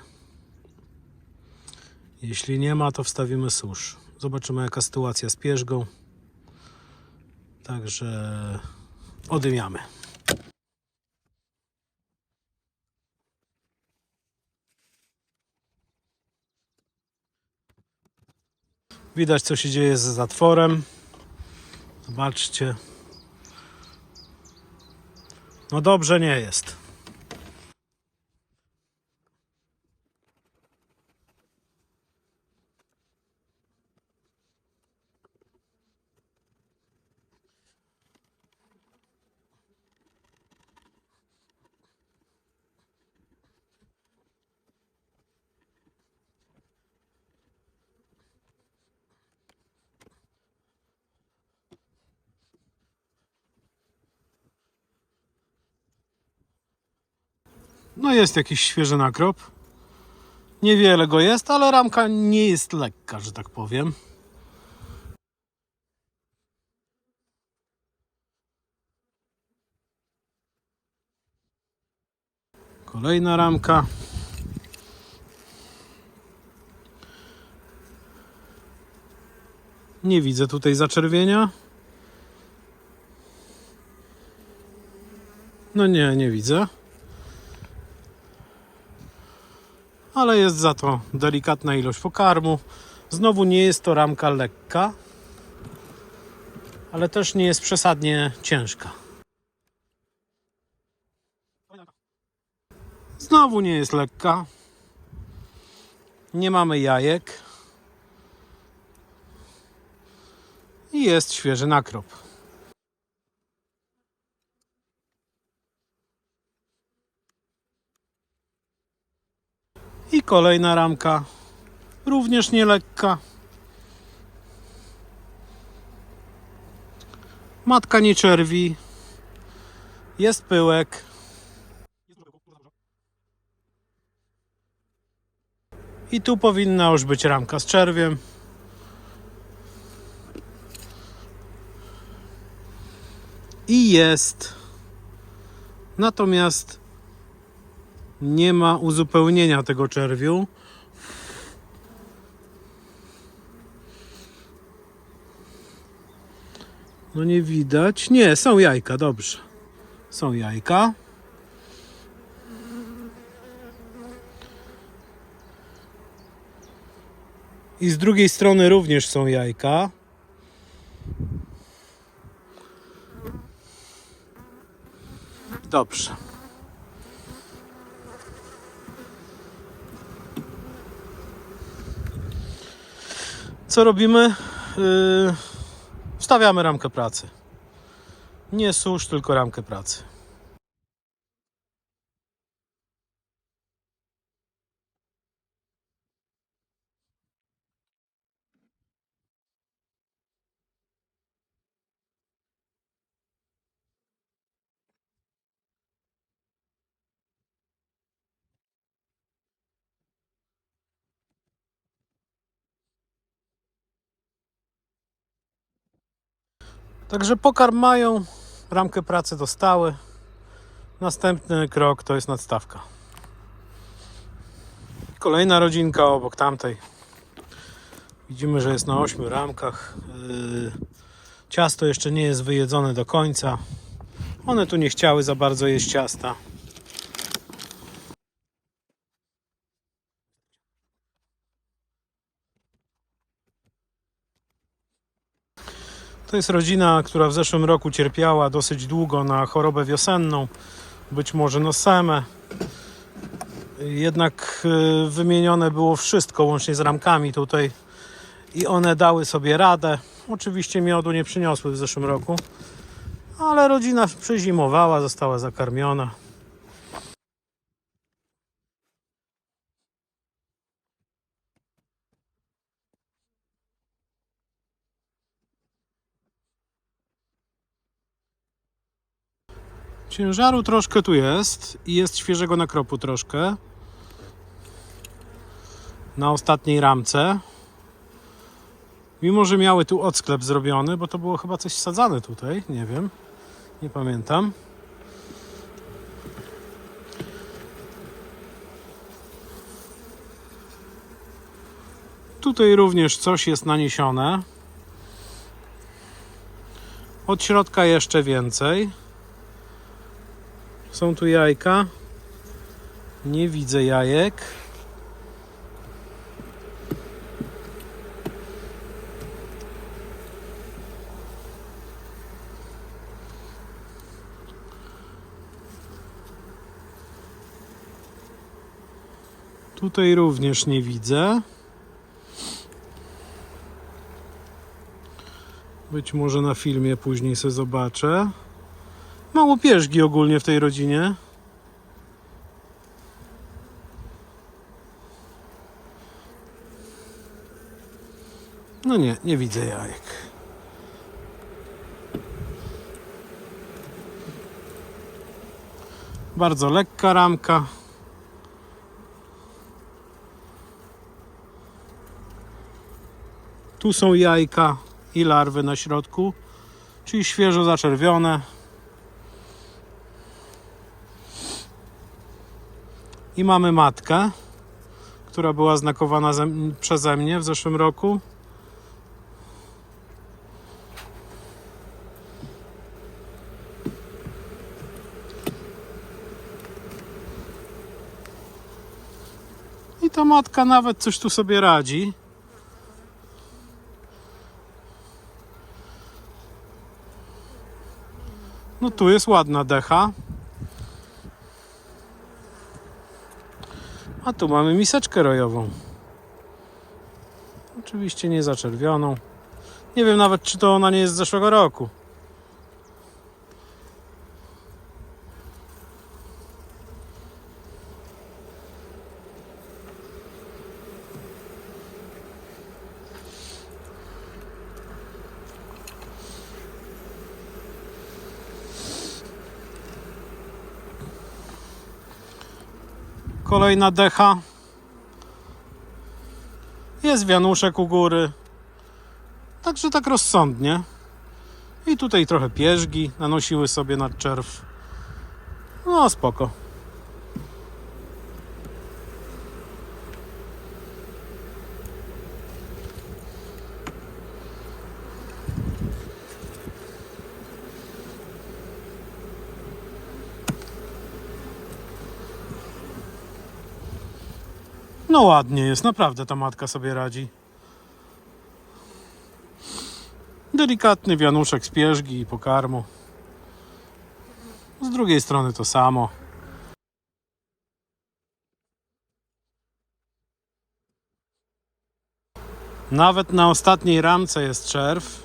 Jeśli nie ma, to wstawimy susz. Zobaczymy, jaka sytuacja z pierzgą. Także odymiamy. Widać, co się dzieje ze zatworem. Zobaczcie. No dobrze nie jest. No jest jakiś świeży nakrop. Niewiele go jest, ale ramka nie jest lekka, że tak powiem. Kolejna ramka. Nie widzę tutaj zaczerwienia. No nie widzę. Ale jest za to delikatna ilość pokarmu. Znowu nie jest to ramka lekka, ale też nie jest przesadnie ciężka. Znowu nie jest lekka. Nie mamy jajek. I jest świeży nakrop. I kolejna ramka. Również nie lekka. Matka nie czerwi. Jest pyłek. I tu powinna już być ramka z czerwiem. I jest. Natomiast nie ma uzupełnienia tego czerwiu. No nie widać. Nie, są jajka, dobrze. Są jajka. I z drugiej strony również są jajka. Dobrze. Co robimy? Wstawiamy ramkę pracy. Nie susz, tylko ramkę pracy. Także pokarm mają, ramkę pracy dostały. Następny krok to jest nadstawka. Kolejna rodzinka obok tamtej. Widzimy, że jest na 8 ramkach. Ciasto jeszcze nie jest wyjedzone do końca. One tu nie chciały za bardzo jeść ciasta. To jest rodzina, która w zeszłym roku cierpiała dosyć długo na chorobę wiosenną, być może nosemę. Jednak wymienione było wszystko łącznie z ramkami tutaj i one dały sobie radę. Oczywiście miodu nie przyniosły w zeszłym roku, ale rodzina przezimowała, została zakarmiona. Ciężaru troszkę tu jest i jest świeżego nakropu troszkę na ostatniej ramce. Mimo że miały tu odsklep zrobiony, bo to było chyba coś wsadzane tutaj, nie wiem, nie pamiętam. Tutaj również coś jest naniesione. Od środka jeszcze więcej. Są tu jajka. Nie widzę jajek. Tutaj również nie widzę. Być może na filmie później sobie zobaczę. Mało pierzgi ogólnie w tej rodzinie. No nie widzę jajek. Bardzo lekka ramka. Tu są jajka i larwy na środku, czyli świeżo zaczerwione. I mamy matkę, która była znakowana przeze mnie w zeszłym roku. I ta matka nawet coś tu sobie radzi. No tu jest ładna decha. A tu mamy miseczkę rojową. Oczywiście nie zaczerwioną. Nie wiem nawet, czy to ona nie jest z zeszłego roku. Kolejna decha. Jest wianuszek u góry. Także tak rozsądnie. I tutaj trochę pierzgi nanosiły sobie na czerw. No spoko. No ładnie jest, naprawdę ta matka sobie radzi. Delikatny wianuszek z pierzgi i pokarmu. Z drugiej strony to samo. Nawet na ostatniej ramce jest czerw.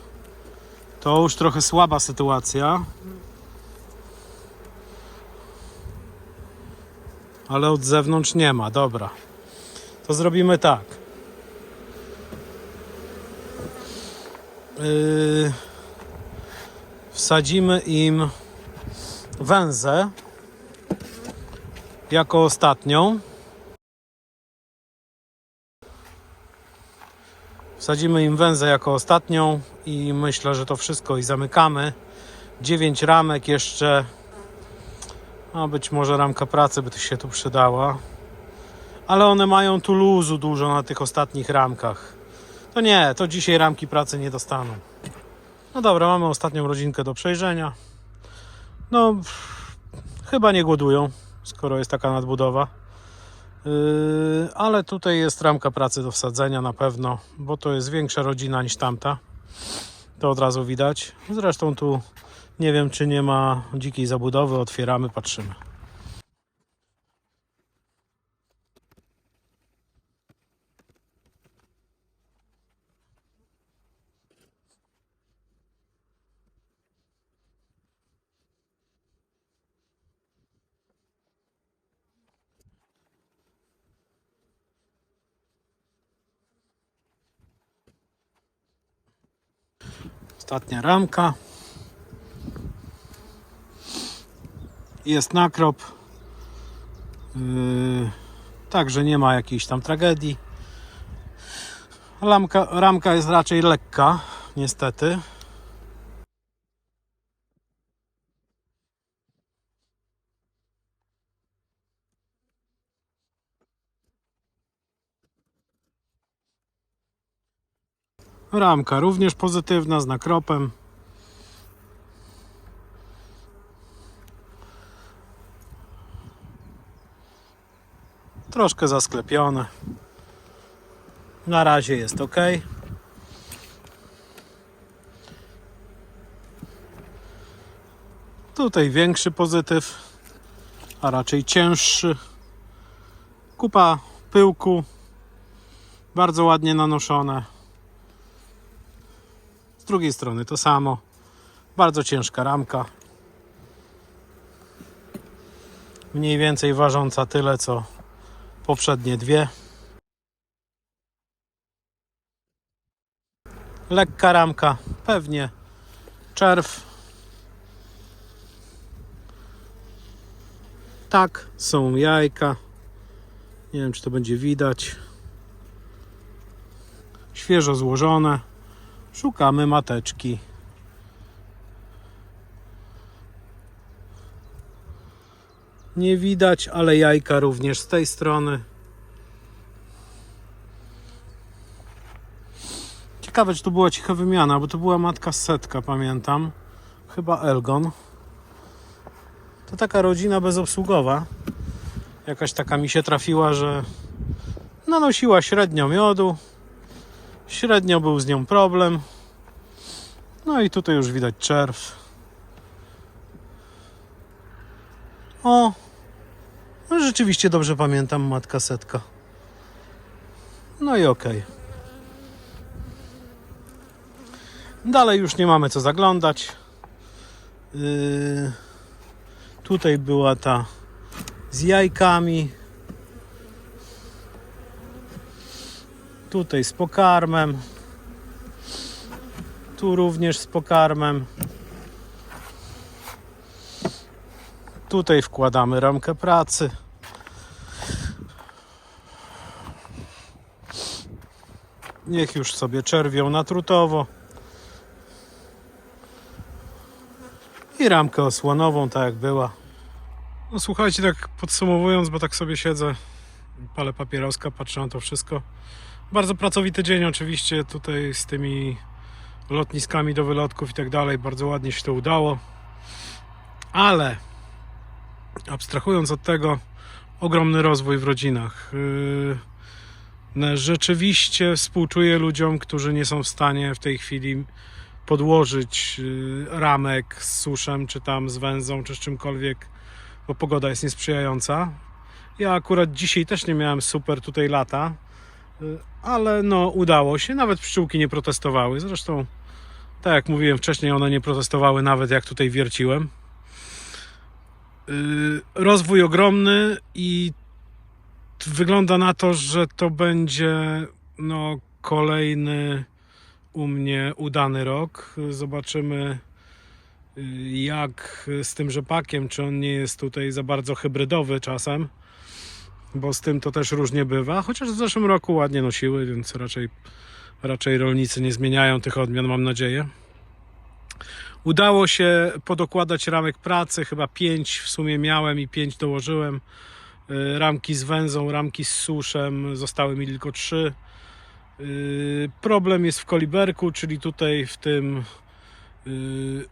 To już trochę słaba sytuacja. Ale od zewnątrz nie ma, dobra. To zrobimy tak. Wsadzimy im węzę jako ostatnią. Wsadzimy im węzę jako ostatnią i myślę, że to wszystko i zamykamy. 9 ramek jeszcze. A być może ramka pracy by się tu przydała. Ale one mają tu luzu dużo na tych ostatnich ramkach. To nie, to dzisiaj ramki pracy nie dostaną. No dobra, mamy ostatnią rodzinkę do przejrzenia. No, chyba nie głodują, skoro jest taka nadbudowa. Ale tutaj jest ramka pracy do wsadzenia na pewno, bo to jest większa rodzina niż tamta. To od razu widać. Zresztą tu nie wiem, czy nie ma dzikiej zabudowy. Otwieramy, patrzymy. Ostatnia ramka. Jest nakrop. Także nie ma jakiejś tam tragedii. Ramka jest raczej lekka, niestety. Ramka również pozytywna, z nakropem. Troszkę zasklepione. Na razie jest ok. Tutaj większy pozytyw, a raczej cięższy. Kupa pyłku, bardzo ładnie nanoszone. Z drugiej strony to samo. Bardzo ciężka ramka. Mniej więcej ważąca tyle co poprzednie dwie. Lekka ramka, pewnie czerw. Tak, są jajka. Nie wiem, czy to będzie widać. Świeżo złożone. Szukamy mateczki. Nie widać, ale jajka również z tej strony. Ciekawe, czy to była cicha wymiana, bo to była matka z setka, pamiętam. Chyba Elgon. To taka rodzina bezobsługowa. Jakaś taka mi się trafiła, że nanosiła średnio miodu. Średnio był z nią problem. No i tutaj już widać czerw. O! No rzeczywiście dobrze pamiętam, matka setka. No i okej. Dalej już nie mamy co zaglądać. Tutaj była ta z jajkami. Tutaj z pokarmem. Tu również z pokarmem. Tutaj wkładamy ramkę pracy. Niech już sobie czerwią natrutowo. I ramkę osłonową, tak jak była. No słuchajcie, tak podsumowując, bo tak sobie siedzę, palę papieroska, patrzę na to wszystko. Bardzo pracowity dzień oczywiście tutaj z tymi lotniskami do wylotków i tak dalej. Bardzo ładnie się to udało. Ale abstrahując od tego, ogromny rozwój w rodzinach. Rzeczywiście współczuję ludziom, którzy nie są w stanie w tej chwili podłożyć ramek z suszem, czy tam z węzą, czy z czymkolwiek, bo pogoda jest niesprzyjająca. Ja akurat dzisiaj też nie miałem super tutaj lata, ale no udało się, nawet pszczółki nie protestowały. Zresztą, tak jak mówiłem wcześniej, one nie protestowały nawet jak tutaj wierciłem. Rozwój ogromny i wygląda na to, że to będzie no, kolejny u mnie udany rok. Zobaczymy jak z tym rzepakiem, czy on nie jest tutaj za bardzo hybrydowy czasem, bo z tym to też różnie bywa, chociaż w zeszłym roku ładnie nosiły, więc raczej rolnicy nie zmieniają tych odmian, mam nadzieję. Udało się podokładać ramek pracy, chyba 5 w sumie miałem i 5 dołożyłem. Ramki z węzą, ramki z suszem, zostały mi tylko 3. Problem jest w koliberku, czyli tutaj w tym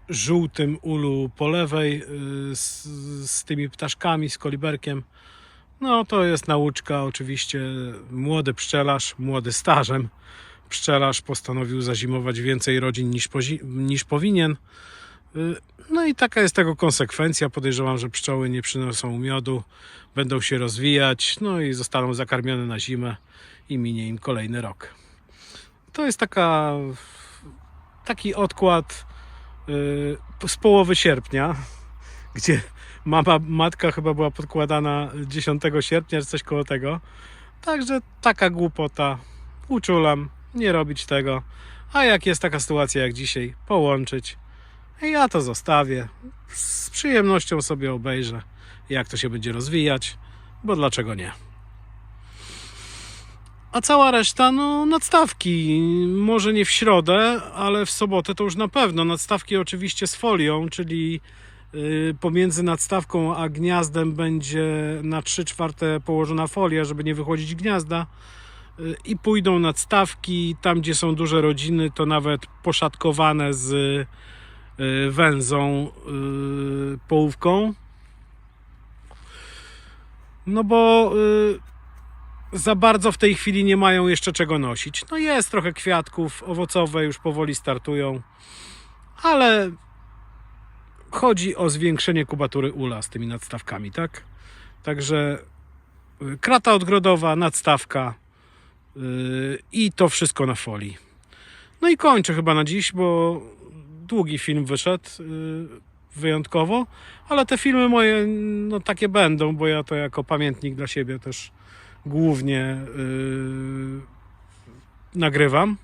żółtym ulu po lewej z tymi ptaszkami, z koliberkiem. No to jest nauczka oczywiście. Młody pszczelarz, młody stażem pszczelarz postanowił zazimować więcej rodzin niż powinien. No i taka jest tego konsekwencja. Podejrzewam, że pszczoły nie przynoszą miodu, będą się rozwijać, no i zostaną zakarmione na zimę i minie im kolejny rok. To jest taki odkład z połowy sierpnia, gdzie matka chyba była podkładana 10 sierpnia, czy coś koło tego. Także taka głupota. Uczulam, nie robić tego. A jak jest taka sytuacja jak dzisiaj, połączyć. Ja to zostawię. Z przyjemnością sobie obejrzę, jak to się będzie rozwijać, bo dlaczego nie. A cała reszta, no nadstawki. Może nie w środę, ale w sobotę to już na pewno. Nadstawki oczywiście z folią, czyli pomiędzy nadstawką a gniazdem będzie na 3/4 położona folia, żeby nie wychłodzić gniazda. I pójdą nadstawki, tam gdzie są duże rodziny, to nawet poszatkowane z węzą, połówką. No bo za bardzo w tej chwili nie mają jeszcze czego nosić. No jest trochę kwiatków, owocowe już powoli startują, ale chodzi o zwiększenie kubatury ula z tymi nadstawkami, tak? Także krata odgrodowa, nadstawka i to wszystko na folii. No i kończę chyba na dziś, bo długi film wyszedł wyjątkowo, ale te filmy moje no takie będą, bo ja to jako pamiętnik dla siebie też głównie nagrywam.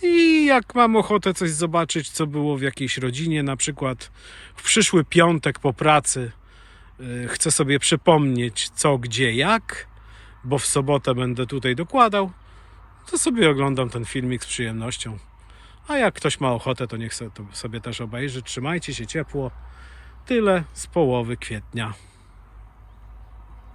I jak mam ochotę coś zobaczyć, co było w jakiejś rodzinie, na przykład w przyszły piątek po pracy chcę sobie przypomnieć co, gdzie, jak, bo w sobotę będę tutaj dokładał, to sobie oglądam ten filmik z przyjemnością. A jak ktoś ma ochotę, to niech sobie też obejrzy. Trzymajcie się ciepło. Tyle z połowy kwietnia.